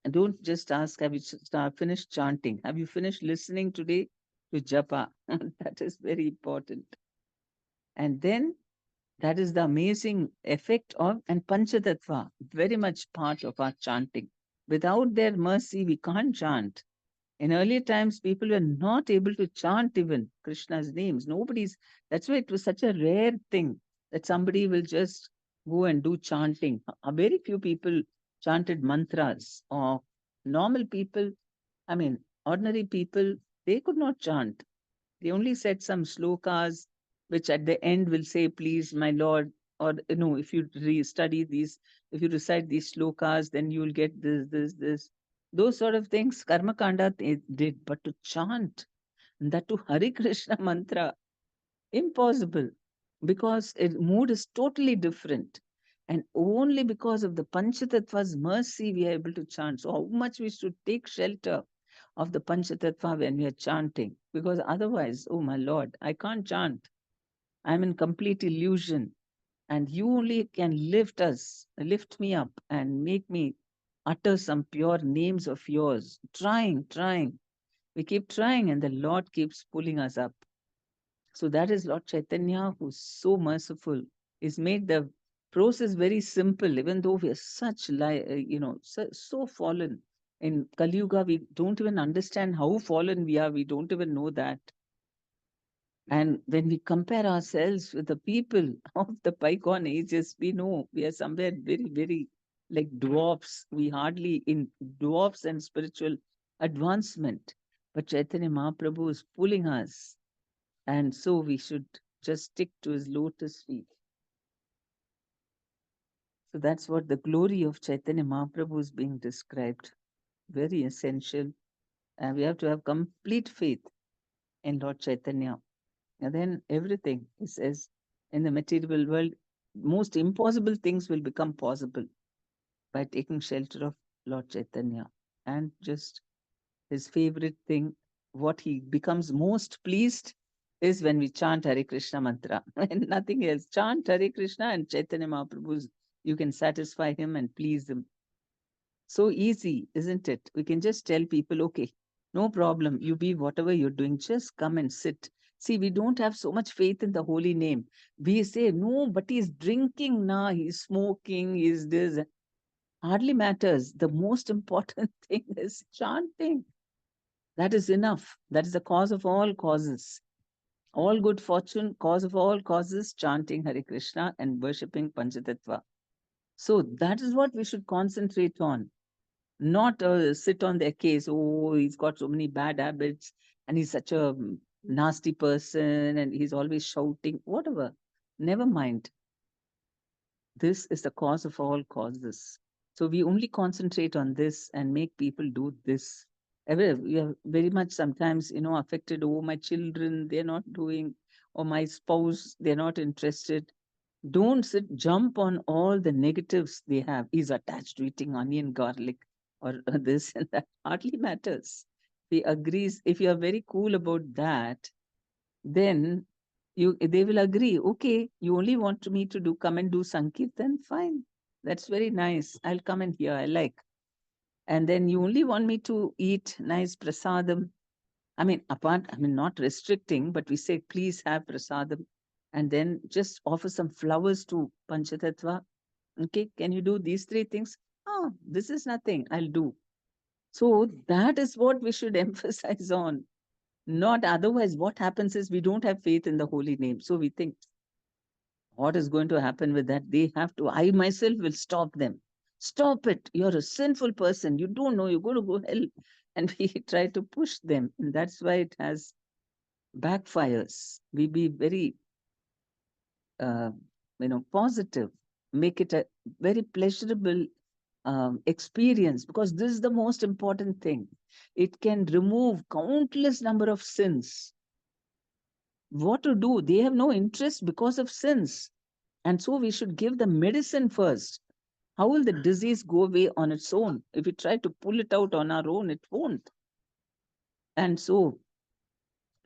And don't just ask, have you finished chanting? Have you finished listening today to japa? That is very important. And then that is the amazing effect of, and Panchatattva, very much part of our chanting. Without their mercy, we can't chant. In earlier times, people were not able to chant even Krishna's names. That's why it was such a rare thing that somebody will just go and do chanting. Very few people chanted mantras, or normal people, I mean, ordinary people, they could not chant. They only said some slokas, which at the end will say, please, my Lord, or no, if you study these, if you recite these slokas, then you will get this. Those sort of things, Karma Kanda they did, but to chant, and that to Hare Krishna mantra, impossible, because mood is totally different. And only because of the Panchatattva's mercy, we are able to chant. So, how much we should take shelter of the Panchatattva when we are chanting, because otherwise, oh my Lord, I can't chant. I'm in complete illusion. And you only can lift me up and make me utter some pure names of yours. Trying. We keep trying, and the Lord keeps pulling us up. So that is Lord Chaitanya, who's so merciful. He's made the process very simple, even though we are so fallen. In Kali Yuga, we don't even understand how fallen we are. We don't even know that. And when we compare ourselves with the people of the bygone ages, we know we are somewhere very, very like dwarfs. We hardly in dwarfs and spiritual advancement. But Chaitanya Mahaprabhu is pulling us. And so we should just stick to his lotus feet. So that's what the glory of Chaitanya Mahaprabhu is being described. Very essential. And we have to have complete faith in Lord Chaitanya. And then everything, he says, in the material world, most impossible things will become possible by taking shelter of Lord Chaitanya. And just his favorite thing, what he becomes most pleased is when we chant Hare Krishna mantra and nothing else. Chant Hare Krishna and Chaitanya Mahaprabhu's, you can satisfy him and please him. So easy, isn't it? We can just tell people, okay, no problem. You be whatever you're doing, just come and sit. See, we don't have so much faith in the holy name. We say, no, but he's drinking now, he's smoking, he's this. Hardly matters. The most important thing is chanting. That is enough. That is the cause of all causes. All good fortune, cause of all causes, chanting Hare Krishna and worshipping Panchatattva. So that is what we should concentrate on. Not sit on their case. Oh, he's got so many bad habits and he's such a nasty person and he's always shouting, whatever. Never mind. This is the cause of all causes. So we only concentrate on this and make people do this. We are very much sometimes, affected. Oh, my children, they're not doing, or my spouse, they're not interested. Don't jump on all the negatives they have. He's attached to eating onion, garlic, or this and that. Hardly matters. He agrees. If you are very cool about that, then they will agree. Okay, you only want me to come and do Sankirtan, fine. That's very nice. I'll come and hear. I like. And then you only want me to eat nice prasadam. Not restricting, but we say, please have prasadam. And then just offer some flowers to Panchatattva. Okay, can you do these three things? Oh, this is nothing. I'll do. So that is what we should emphasize on. Not otherwise, what happens is we don't have faith in the holy name. So we think, what is going to happen with that? They have to, I myself will stop them. Stop it. You're a sinful person. You don't know. You're going to go hell. And we try to push them. And that's why it has backfires. We be very, uh, positive. Make it a very pleasurable experience, because this is the most important thing. It can remove countless number of sins. What to do? They have no interest because of sins. And so we should give the medicine first. How will the disease go away on its own? If we try to pull it out on our own, it won't. And so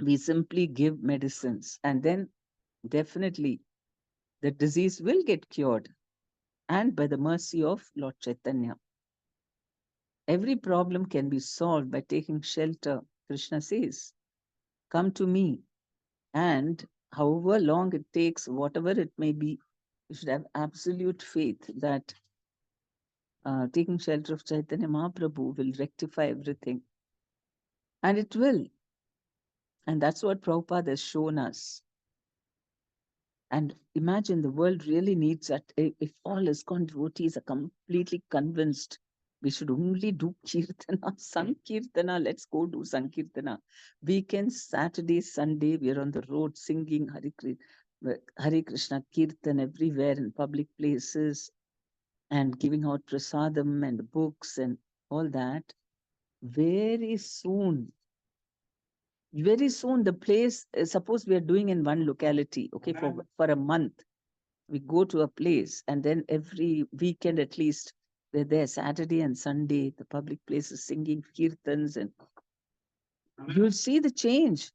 we simply give medicines, and then definitely the disease will get cured. And by the mercy of Lord Chaitanya, every problem can be solved by taking shelter. Krishna says, come to me. And however long it takes, whatever it may be, you should have absolute faith that taking shelter of Chaitanya Mahaprabhu will rectify everything. And it will. And that's what Prabhupada has shown us. And imagine the world really needs that. If all ISKCON devotees are completely convinced we should only do Kirtana, Sankirtana, let's go do Sankirtana. Weekends, Saturday, Sunday, we are on the road singing Hare Krishna Kirtan everywhere in public places and giving out prasadam and books and all that. Very soon, the place, suppose we are doing in one locality, okay, for a month, we go to a place, and then every weekend at least, we're there Saturday and Sunday, the public places singing kirtans, and you'll see the change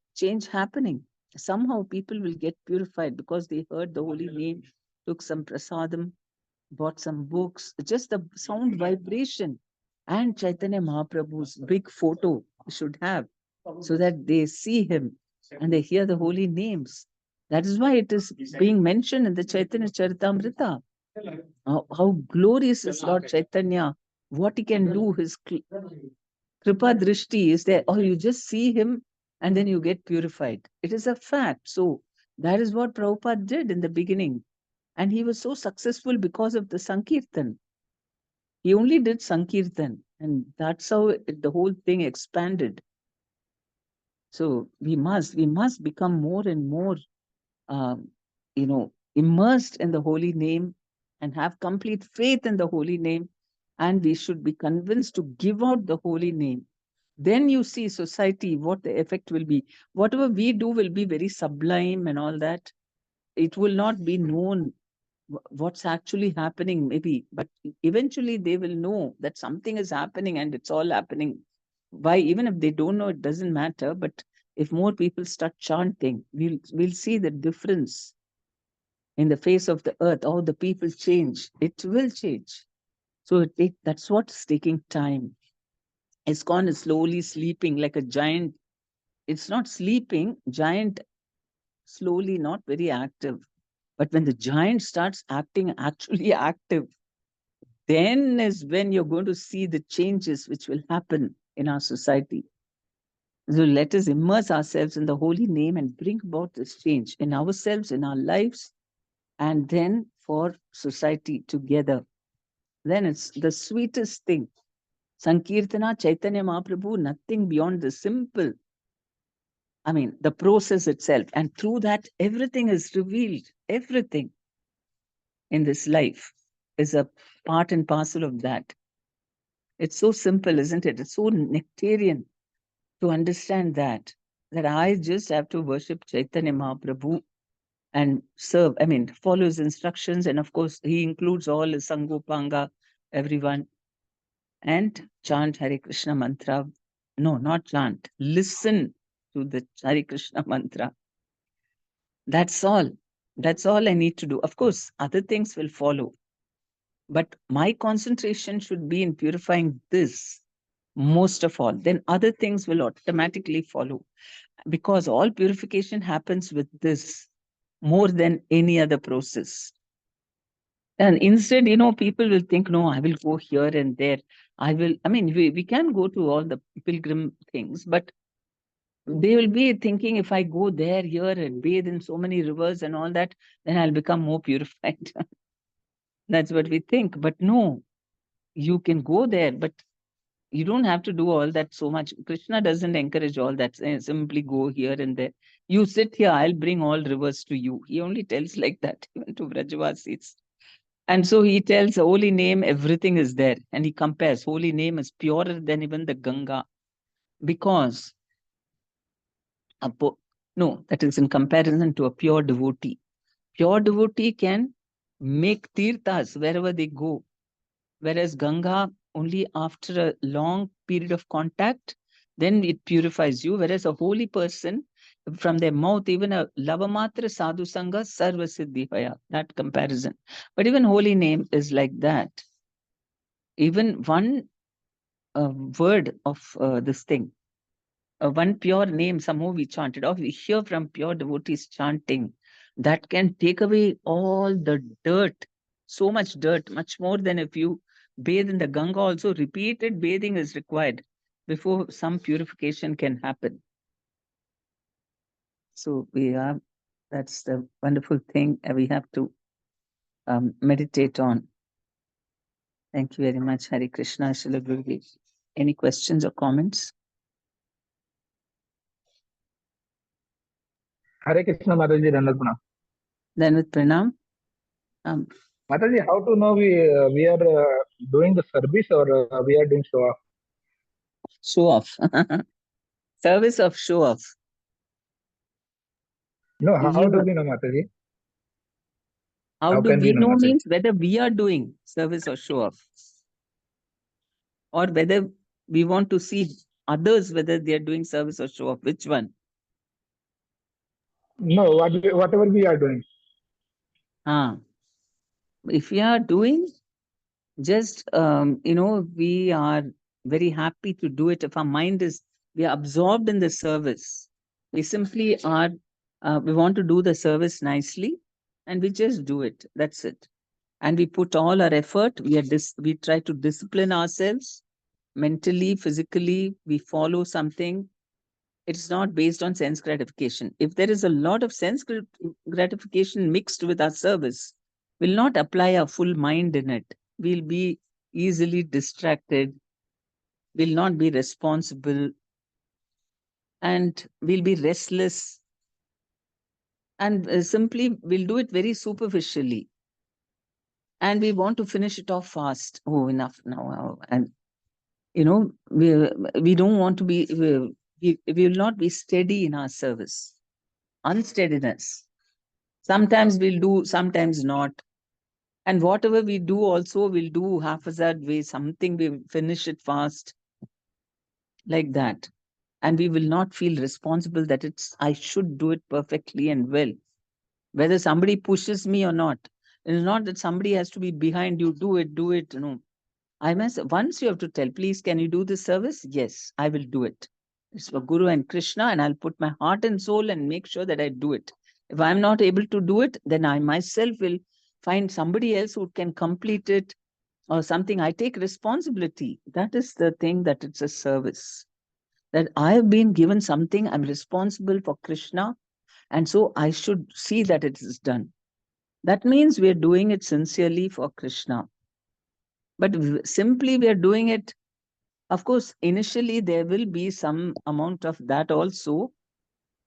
happening. Somehow people will get purified because they heard the holy name, took some prasadam, bought some books, just the sound vibration. And Chaitanya Mahaprabhu's big photo should have, so that they see him and they hear the holy names. That is why it is being mentioned in the Chaitanya Charitamrita. How glorious is Lord Chaitanya, what he can do, his Kripa Drishti is there. Oh, you just see him and then you get purified. It is a fact. So that is what Prabhupada did in the beginning. And he was so successful because of the Sankirtan. He only did Sankirtan, and that's how the whole thing expanded. So we must become more and more, um, immersed in the holy name and have complete faith in the holy name. And we should be convinced to give out the holy name. Then you see society, what the effect will be. Whatever we do will be very sublime and all that. It will not be known what's actually happening, maybe, but eventually they will know that something is happening and it's all happening. Why? Even if they don't know, it doesn't matter. But if more people start chanting, we'll see the difference in the face of the earth. How the people change. It will change. So that's what's taking time. ISKCON is slowly sleeping like a giant. It's not sleeping, giant, slowly, not very active. But when the giant starts acting actually active, then is when you're going to see the changes which will happen in our society. So let us immerse ourselves in the holy name and bring about this change in ourselves, in our lives, and then for society together. Then it's the sweetest thing. Sankirtana, Chaitanya Mahaprabhu, nothing beyond the simple. I mean, the process itself. And through that, everything is revealed. Everything in this life is a part and parcel of that. It's so simple, isn't it? It's so nectarian to understand that I just have to worship Chaitanya Mahaprabhu and serve, I mean, follow his instructions. And of course, he includes all his Sangopanga, everyone, and chant Hare Krishna mantra. No, not chant. Listen to the Hare Krishna mantra. That's all. That's all I need to do. Of course, other things will follow. But my concentration should be in purifying this most of all. Then other things will automatically follow, because all purification happens with this more than any other process. And instead, people will think, no, I will go here and there. I mean, we can go to all the pilgrim things, but they will be thinking, if I go there, here, and bathe in so many rivers and all that, then I'll become more purified. That's what we think. But no, you can go there, but you don't have to do all that so much. Krishna doesn't encourage all that. Simply go here and there. You sit here, I'll bring all rivers to you. He only tells like that, even to Vrajavasis. And so he tells holy name, everything is there. And he compares holy name is purer than even the Ganga. Because, no, that is in comparison to a pure devotee. Pure devotee can make tirthas wherever they go. Whereas Ganga, only after a long period of contact, then it purifies you. Whereas a holy person, from their mouth, even a lavamatra sadhu sangha, sarva siddhi haya, that comparison. But even holy name is like that. Even one word of this thing, one pure name, somehow we chanted, or we hear from pure devotees chanting, that can take away all the dirt, so much dirt, much more than if you bathe in the Ganga. Also, repeated bathing is required before some purification can happen. So that's the wonderful thing we have to meditate on. Thank you very much, Hare Krishna, Srila Gurudev. Any questions or comments? Hare Krishna Mataji, Dandapana. Then with Pranam. Mataji, how to know we are doing the service or we are doing show off? Show off. Service of show off. No, how do we know, Mataji? How do can we we know, know Mataji? means whether we are doing service or show off, or whether we want to see others whether they are doing service or show off. Which one? No, whatever we are doing. If we are doing, just we are very happy to do it. If our mind is, we are absorbed in the service, we simply are, we want to do the service nicely, and we just do it. That's it. And we put all our effort. We try to discipline ourselves mentally, physically. We follow something, It's not based on sense gratification. If there is a lot of sense gratification mixed with our service, we'll not apply our full mind in it. We'll be easily distracted, will not be responsible, and we'll be restless, and simply we'll do it very superficially, and we want to finish it off fast. Oh, enough now. And we don't want to be, we will not be steady in our service. Unsteadiness. Sometimes we'll do, sometimes not. And whatever we do also, we'll do haphazard way, something we finish it fast, like that. And we will not feel responsible that I should do it perfectly and well. Whether somebody pushes me or not. It's not that somebody has to be behind you, do it. I must, once you have to tell, please, can you do this service? Yes, I will do it. It's for Guru and Krishna, and I'll put my heart and soul and make sure that I do it. If I'm not able to do it, then I myself will find somebody else who can complete it or something. I take responsibility. That is the thing, that it's a service. That I have been given something, I'm responsible for Krishna, and so I should see that it is done. That means we are doing it sincerely for Krishna. But simply we are doing it, of course, initially there will be some amount of that also.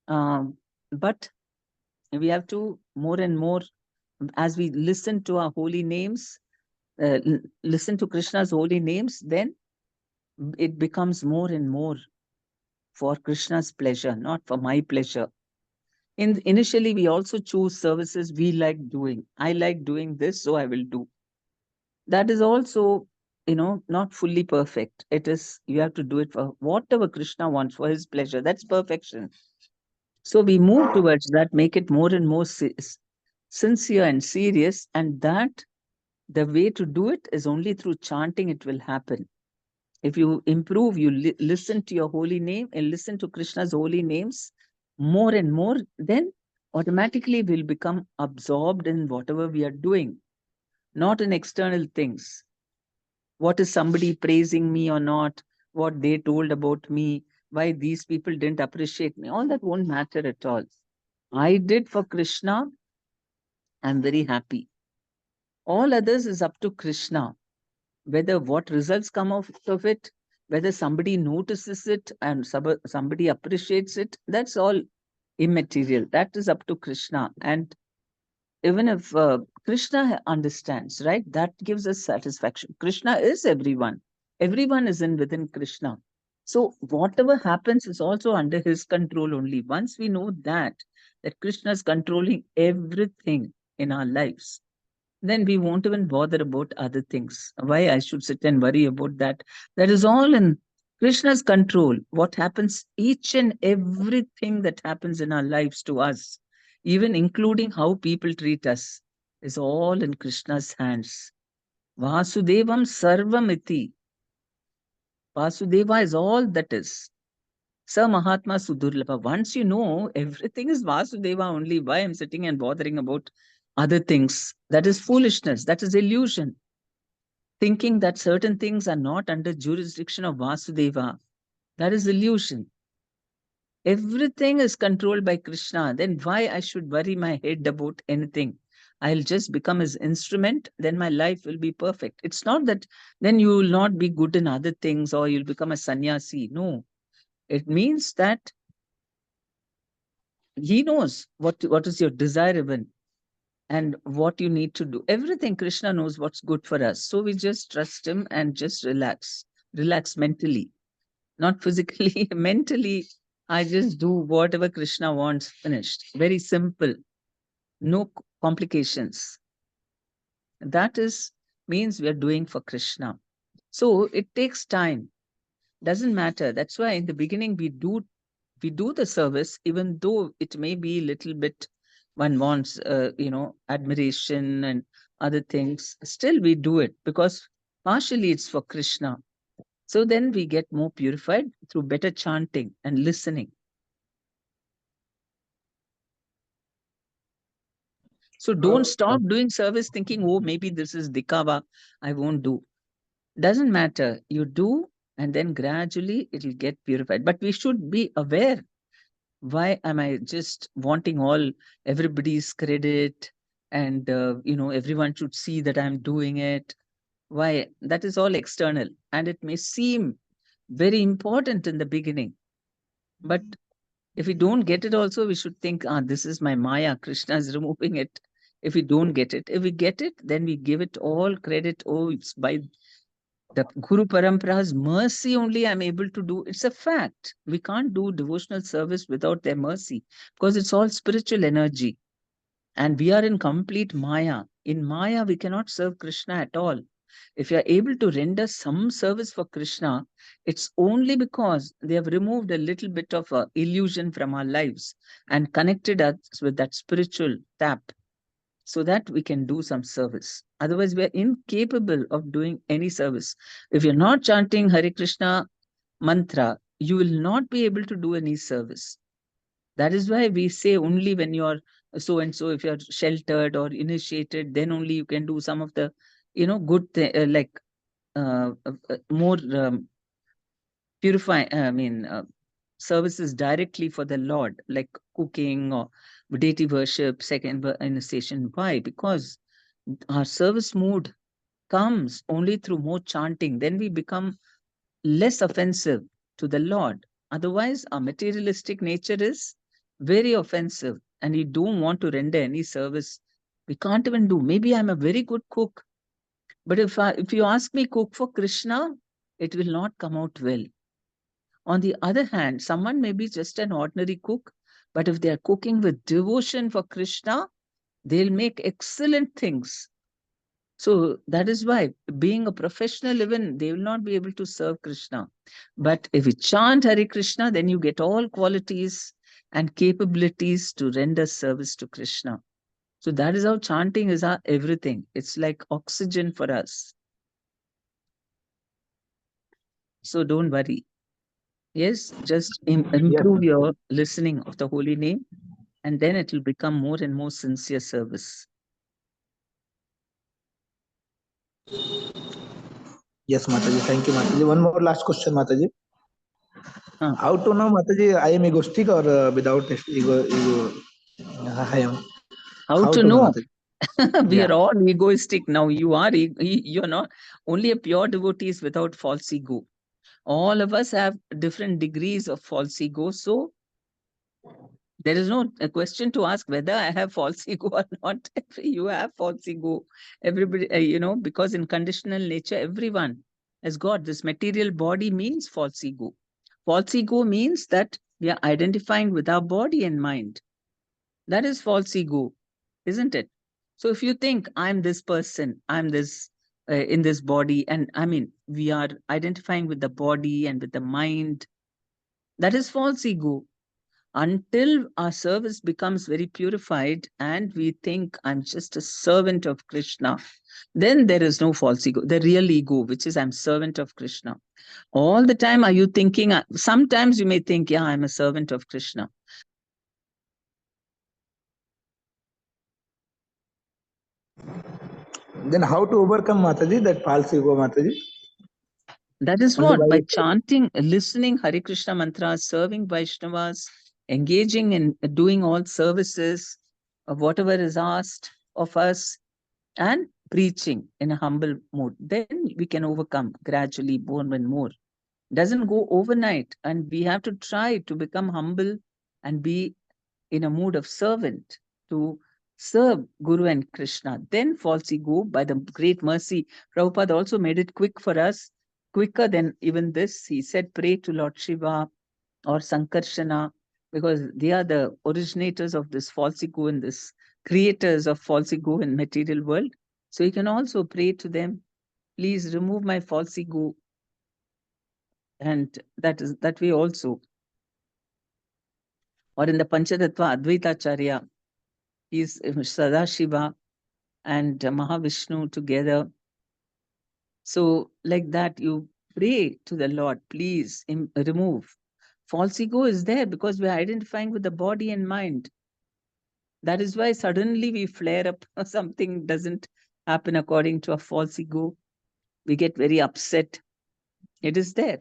But we have to more and more, as we listen to our holy names, listen to Krishna's holy names, then it becomes more and more for Krishna's pleasure, not for my pleasure. Initially, we also choose services we like doing. I like doing this, so I will do. That is also, not fully perfect. It is, you have to do it for whatever Krishna wants, for his pleasure. That's perfection. So we move towards that, make it more and more sincere and serious, and that the way to do it is only through chanting it will happen. If you improve, you listen to your holy name and listen to Krishna's holy names more and more, then automatically we'll become absorbed in whatever we are doing, not in external things. What is somebody praising me or not? What they told about me? Why these people didn't appreciate me? All that won't matter at all. I did for Krishna. I'm very happy. All others is up to Krishna. Whether what results come out of it, whether somebody notices it and somebody appreciates it, that's all immaterial. That is up to Krishna. And even if Krishna understands, right, that gives us satisfaction. Krishna is everyone. Everyone is within Krishna. So whatever happens is also under his control only. Once we know that Krishna is controlling everything in our lives, then we won't even bother about other things. Why I should sit and worry about that? That is all in Krishna's control. What happens, each and everything that happens in our lives to us, even including how people treat us, is all in Krishna's hands. Vasudevam sarvamiti. Vasudeva is all that is. Sa Mahatma Sudurlabha. Once you know everything is Vasudeva only, why I'm sitting and bothering about other things? That is foolishness. That is illusion. Thinking that certain things are not under jurisdiction of Vasudeva, that is illusion. Everything is controlled by Krishna. Then why I should worry my head about anything? I'll just become his instrument, then my life will be perfect. It's not that then you will not be good in other things or you'll become a sannyasi. No. It means that he knows what is your desire even and what you need to do. Everything Krishna knows what's good for us. So we just trust him and just relax. Relax mentally, not physically, mentally. I just do whatever Krishna wants, finished. Very simple. No complications. That is means we are doing for Krishna. So it takes time. Doesn't matter. That's why in the beginning we do the service, even though it may be a little bit, one wants, admiration and other things. Still we do it because partially it's for Krishna. So then we get more purified through better chanting and listening. So don't stop doing service thinking, oh, maybe this is dikava, I won't do. Doesn't matter. You do and then gradually it will get purified. But we should be aware, why am I just wanting everybody's credit, and everyone should see that I'm doing it? Why? That is all external, and it may seem very important in the beginning, but if we don't get it also, we should think, this is my Maya, Krishna is removing it. If we don't get it, if we get it, then we give it all credit. Oh, it's by the Guru Parampara's mercy only I'm able to do. It's a fact. We can't do devotional service without their mercy, because it's all spiritual energy. And we are in complete Maya. In Maya, we cannot serve Krishna at all. If you are able to render some service for Krishna, it's only because they have removed a little bit of illusion from our lives and connected us with that spiritual tap, so that we can do some service. Otherwise, we are incapable of doing any service. If you're not chanting Hare Krishna mantra, you will not be able to do any service. That is why we say only when you're so and so, if you're sheltered or initiated, then only you can do some of the, good like more purify. I mean, services directly for the Lord, like cooking or deity worship, second initiation. Why? Because our service mood comes only through more chanting. Then we become less offensive to the Lord. Otherwise, our materialistic nature is very offensive, and we don't want to render any service. We can't even do. Maybe I'm a very good cook, but if you ask me cook for Krishna, it will not come out well. On the other hand, someone may be just an ordinary cook, but if they are cooking with devotion for Krishna, they'll make excellent things. So that is why, being a professional, even they will not be able to serve Krishna. But if you chant Hare Krishna, then you get all qualities and capabilities to render service to Krishna. So that is how chanting is our everything. It's like oxygen for us. So don't worry. Yes, just Yes, improve Mataji. your listening of the holy name, and then it will become more and more sincere service. Yes, Mataji. Thank you, Mataji. One more last question, Mataji. Huh. How to know, Mataji, I am egoistic or without ego? I am. How How to to know, know? Mataji? We Yeah. are all egoistic now. You're not only a pure devotee is without false ego. All of us have different degrees of false ego. So there is no a question to ask whether I have false ego or not. You have false ego. Everybody, because in conditional nature, everyone has got this material body means false ego. False ego means that we are identifying with our body and mind. That is false ego, isn't it? So if you think I'm this person, I'm this in this body, and I mean, we are identifying with the body and with the mind, that is false ego. Until our service becomes very purified and we think I'm just a servant of Krishna, then there is no false ego. The real ego, which is I'm servant of Krishna. All the time, are you thinking? Sometimes you may think, yeah, I'm a servant of Krishna. Then how to overcome, Mataji, that false ego, Mataji? That is Only what? by By chanting, listening Hare Krishna mantras, serving Vaishnavas, engaging in doing all services of whatever is asked of us, and preaching in a humble mood. Then we can overcome gradually more and more. Doesn't go overnight, and we have to try to become humble and be in a mood of servant to serve Guru and Krishna. Then false ego, by the great mercy, Prabhupada also made it quick for us, quicker than even this. He said, pray to Lord Shiva or Sankarshana, because they are the originators of this false ego and this creators of false ego in material world. So you can also pray to them, please remove my false ego. And that way also. Or in the Panchatattva Advaitacharya, is Sadashiva and Mahavishnu together. So, like that, you pray to the Lord, please remove. False ego is there because we're identifying with the body and mind. That is why suddenly we flare up, something doesn't happen according to a false ego. We get very upset. It is there.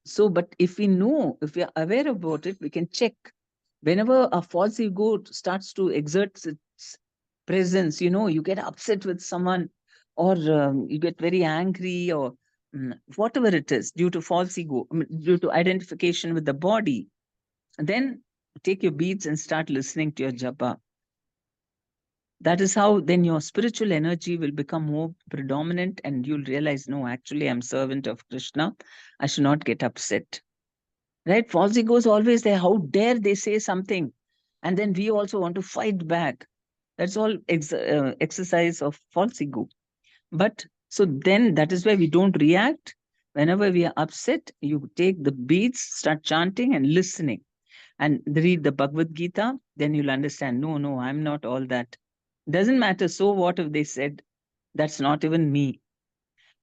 So, but if we know, if we are aware about it, we can check. Whenever a false ego starts to exert its presence, you get upset with someone, or you get very angry, or whatever it is, due to false ego, due to identification with the body, then take your beads and start listening to your japa. That is how then your spiritual energy will become more predominant, and you'll realize, no, actually, I'm servant of Krishna. I should not get upset. Right? False ego is always there. How dare they say something? And then we also want to fight back. That's all exercise of false ego. But so then that is why we don't react. Whenever we are upset, you take the beads, start chanting and listening, and read the Bhagavad Gita. Then you'll understand, no, I'm not all that. Doesn't matter. So what if they said? That's not even me.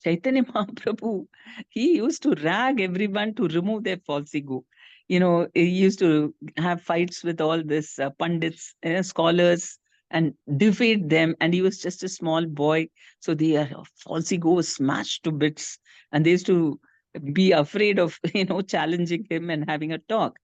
Chaitanya Mahaprabhu, he used to rag everyone to remove their false ego. He used to have fights with all this pundits, scholars, and defeat them. And he was just a small boy. So their false ego was smashed to bits. And they used to be afraid of, challenging him and having a talk.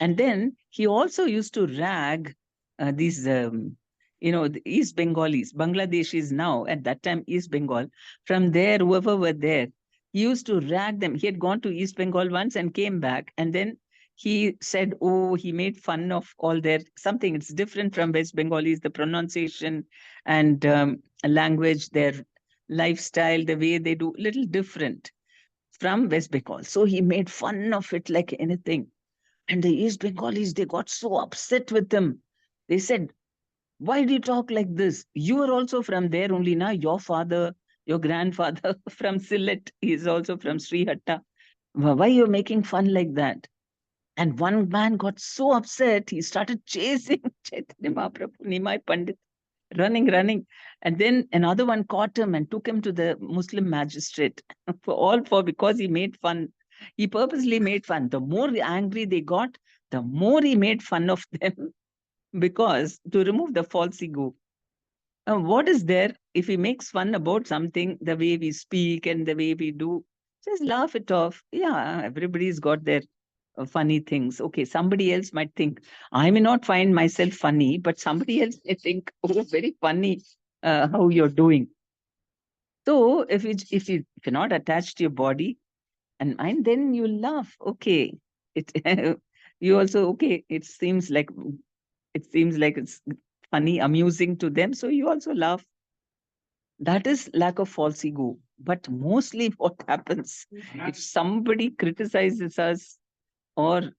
And then he also used to rag these, the East Bengalis, Bangladeshis now, at that time, East Bengal. From there, whoever were there, he used to rag them. He had gone to East Bengal once and came back. And then he said, oh, he made fun of all their something. It's different from West Bengalis, the pronunciation and language, their lifestyle, the way they do, little different from West Bengal. So he made fun of it like anything. And the East Bengalis, they got so upset with him. They said, why do you talk like this? You are also from there only now. Your father, your grandfather from Sylhet is also from Srihatta. Why you're making fun like that? And one man got so upset, he started chasing Chaitanya Mahaprabhu, Nimai Pandit, running. And then another one caught him and took him to the Muslim magistrate because he made fun. He purposely made fun. The more angry they got, the more he made fun of them, because to remove the false ego. What is there if he makes fun about something, the way we speak and the way we do? Just laugh it off. Yeah, everybody's got their funny things. Okay, somebody else might think, I may not find myself funny, but somebody else may think, oh, very funny how you're doing. So if you're not attached to your body and mind, then you laugh. Okay, it you also okay. It seems like it's funny, amusing to them, so you also laugh. That is lack of false ego. But mostly, what happens if somebody criticizes us, or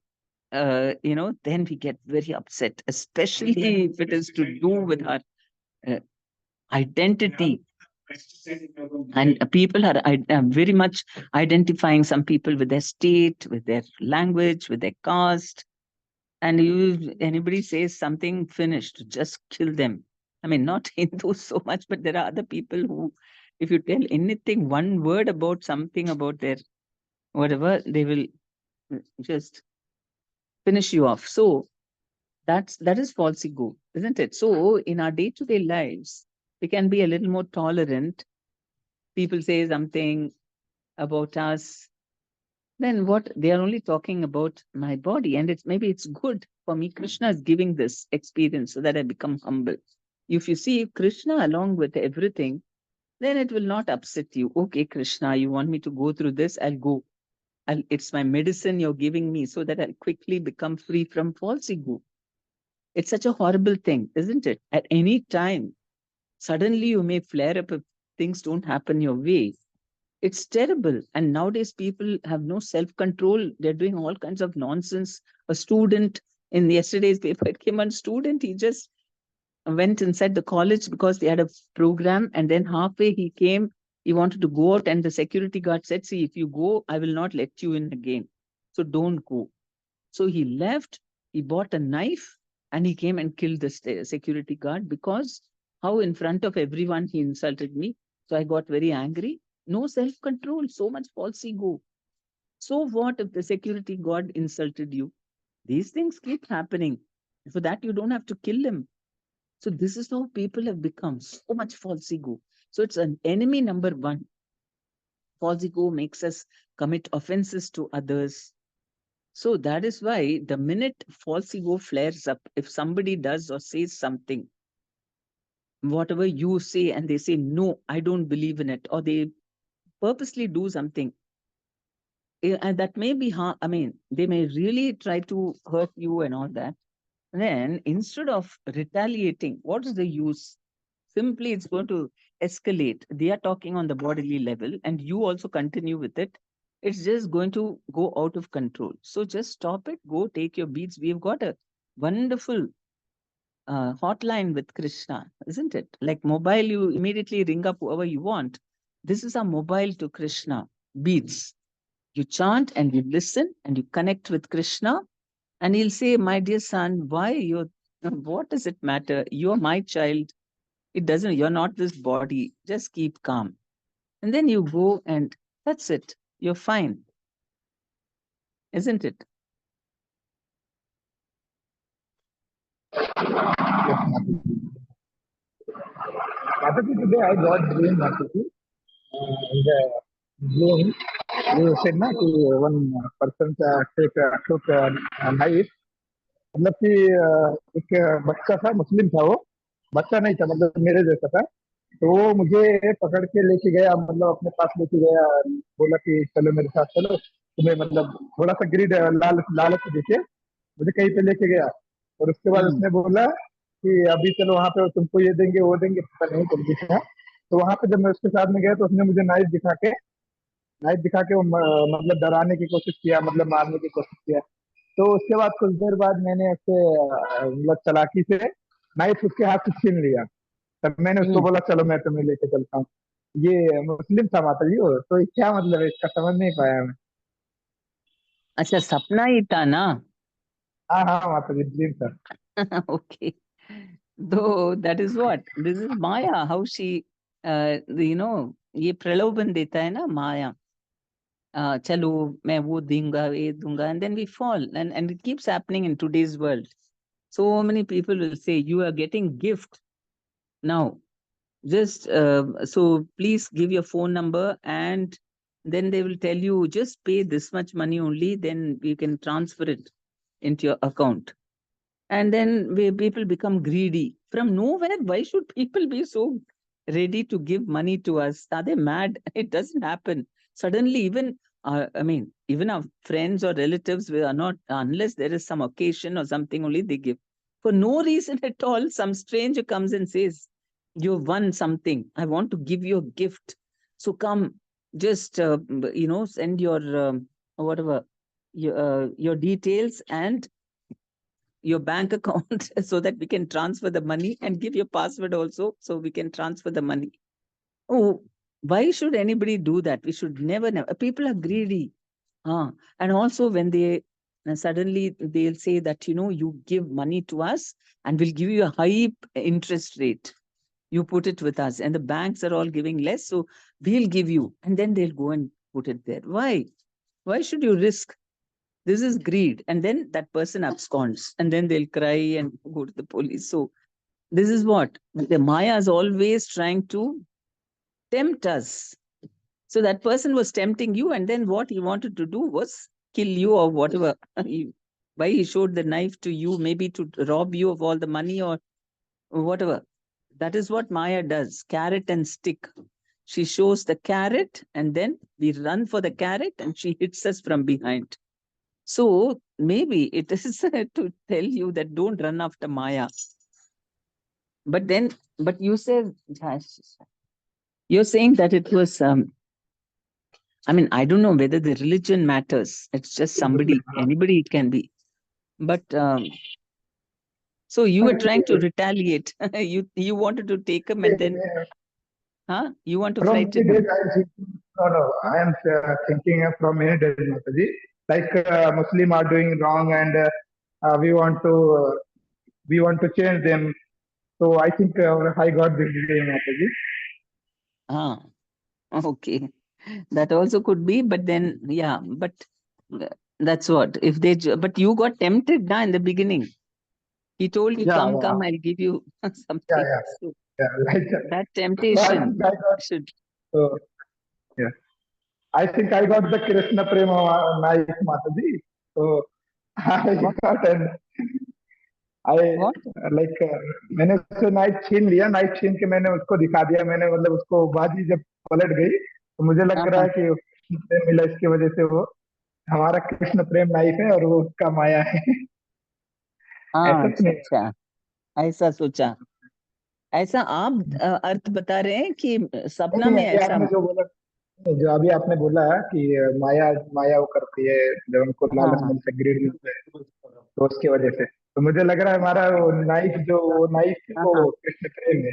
then we get very upset, especially if it is to do with our uh, identity. And people are very much identifying some people with their state, with their language, with their caste. And anybody says something, finished, just kill them. I mean, not Hindus so much, but there are other people who, if you tell anything, one word about something about their whatever, they will just finish you off. So that is false ego, isn't it? So in our day-to-day lives, we can be a little more tolerant. People say something about us, then what they are only talking about my body, and maybe it's good for me. Krishna is giving this experience so that I become humble. If you see Krishna along with everything, then it will not upset you. Okay, Krishna, you want me to go through this, I'll go. It's my medicine you're giving me so that I'll quickly become free from false ego. It's such a horrible thing, isn't it? At any time, suddenly you may flare up if things don't happen your way. It's terrible. And nowadays, people have no self control. They're doing all kinds of nonsense. A student in yesterday's paper, it came on student, he just went inside the college because they had a program. And then halfway he came, he wanted to go out. And the security guard said, see, if you go, I will not let you in again. So don't go. So he left, he bought a knife, and he came and killed the security guard because how in front of everyone he insulted me. So I got very angry. No self-control, so much false ego. So what if the security guard insulted you? These things keep happening. For that, you don't have to kill him. So this is how people have become, so much false ego. So it's an enemy number one. false ego makes us commit offenses to others. So that is why the minute false ego flares up, if somebody does or says something, whatever you say, and they say, no, I don't believe in it, or they purposely do something, and that may be, I mean, they may really try to hurt you and all that. Then instead of retaliating, what is the use? Simply, it's going to escalate. They are talking on the bodily level, and you also continue with it. It's just going to go out of control. So just stop it. Go take your beads. We've got a wonderful hotline with Krishna, isn't it? Like mobile, you immediately ring up whoever you want. This is a mobile to Krishna, beads. You chant and you listen and you connect with Krishna, and he'll say, my dear son, why you're, what does it matter? You're my child. It doesn't, you're not this body. Just keep calm. And then you go and that's it. You're fine. Isn't it? Yes, Mataji. Mataji, today I got dream, Mataji. In the dream, you said na कि one person took a knife. मतलब कि एक बच्चा था, मुस्लिम था वो, बच्चा नहीं था, मतलब मेरे जैसा था। तो वो मुझे पकड़ के लेके गया, मतलब अपने पास लेके गया, बोला कि चलो मेरे साथ चलो, तुम्हें मतलब थोड़ा सा ग्रीड लालच देके मुझे कहीं पे लेके गया। और उसके बाद Hmm. उसने बोला कि अभी चलो वहां पे, तुमको ये देंगे वो देंगे, पता नहीं कुछ दिखा। तो वहां पे जब मैं उसके साथ में गया तो उसने मुझे नाइफ दिखा के वो मतलब डराने की कोशिश किया, मतलब मारने की कोशिश किया। तो उसके बाद कुछ देर बाद मैंने उससे मतलब चालाकी से नाइफ उसके हाथ से छीन लिया। तब मैंने उसको Hmm. बोला चलो मैं तुम्हें लेके चलता हूँ। ये मुस्लिम था माता जी वो, तो ये क्या मतलब है इसका समझ नहीं पाया मैं। अच्छा, सपना ही था ना? हाँ हाँ माता जी, मुस्लिम था। Okay. Though that is what this is Maya, how she ये प्रलोभन देता है ना माया. चलो मैं वो दूंगा ये दूंगा, and then we fall, and it keeps happening in today's world. So many people will say you are getting gift now. Just so please give your phone number, and then they will tell you just pay this much money only, then we can transfer it into your account. And then people become greedy from nowhere. Why should people be so ready to give money to us? Are they mad? It doesn't happen suddenly. Even I mean, even our friends or relatives, we are not, unless there is some occasion or something, only they give for no reason at all. Some stranger comes and says, you won something, I want to give you a gift, so come, just send your whatever your details and your bank account so that we can transfer the money, and give your password also so we can transfer the money. Oh, why should anybody do that? We should never. People are greedy. And also when they suddenly they'll say that, you give money to us and we'll give you a high interest rate. You put it with us, and the banks are all giving less, so we'll give you. And then they'll go and put it there. Why? Why should you risk? This is greed. And then that person absconds, and then they'll cry and go to the police. So this is what the Maya is always trying to tempt us. So that person was tempting you, and then what he wanted to do was kill you or whatever. Why he showed the knife to you, maybe to rob you of all the money or whatever. That is what Maya does, carrot and stick. She shows the carrot, and then we run for the carrot, and she hits us from behind. So maybe it is to tell you that don't run after Maya. But then, but you said, you're saying that it was, I mean, I don't know whether the religion matters. It's just somebody, anybody it can be. But so you were trying to retaliate. You wanted to take him, and then, you want to From many frighten days him. I am thinking, no, Huh? I am thinking from many days, Mataji, like Muslim are doing wrong, and we want to change them. So I think I got this dream, Mataji. Ah, okay. That also could be, but then, yeah, but uh, that's what. If they, but you got tempted na, in the beginning. He told you, Yeah, come, yeah, come, I'll give you yeah, something. yeah, So yeah. Like that so I temptation think I got should, so yeah. I think I got the Krishna Prema knife, Mataji. So I What? got and I What? like मैंने उससे knife छीन लिया, knife छीन के मैंने उसको दिखा दिया, मैंने मतलब उसको बाजी जब पलट गई तो मुझे लग रहा हाँ है कि कृष्ण प्रेम मिला, इसकी वजह से वो हमारा कृष्ण प्रेम नाइफ है और वो उसका माया है। हाँ, ऐसा तो अच्छा नहीं अच्छा, ऐसा सोचा। ऐसा आप अर्थ बता रहे हैं कि नहीं सपना नहीं, में अभी ऐसा? आपने जो बोला, जो अभी आपने बोला कि माया माया वो करती है, जब हमको लालच हाँ मिलता है, ग्रीड मिलता है, तो उसकी वजह से तो मुझे लग रहा है हमारा वो नाइफ, जो वो नाइफ है हाँ हाँ। वो कृष्ण प्रेम है।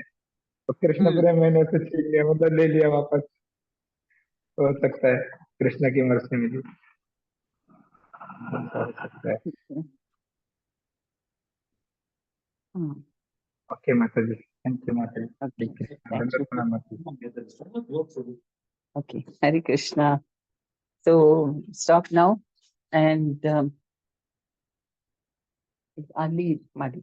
तो कृष्ण हम्म प्रेम मैंने उसे छीन लिया, मतलब ले लिया वापस। हो सकता है कृष्ण की मर्जी मिली, ऐसा हो सकता है। हम्म, ओके माता जी, थैंक यू माता जी, ओके, हरे कृष्ण, थैंक दंडवत यू। प्रणाम माता जी। Okay, Hare Krishna. So stop now and I'll leave, Madhu.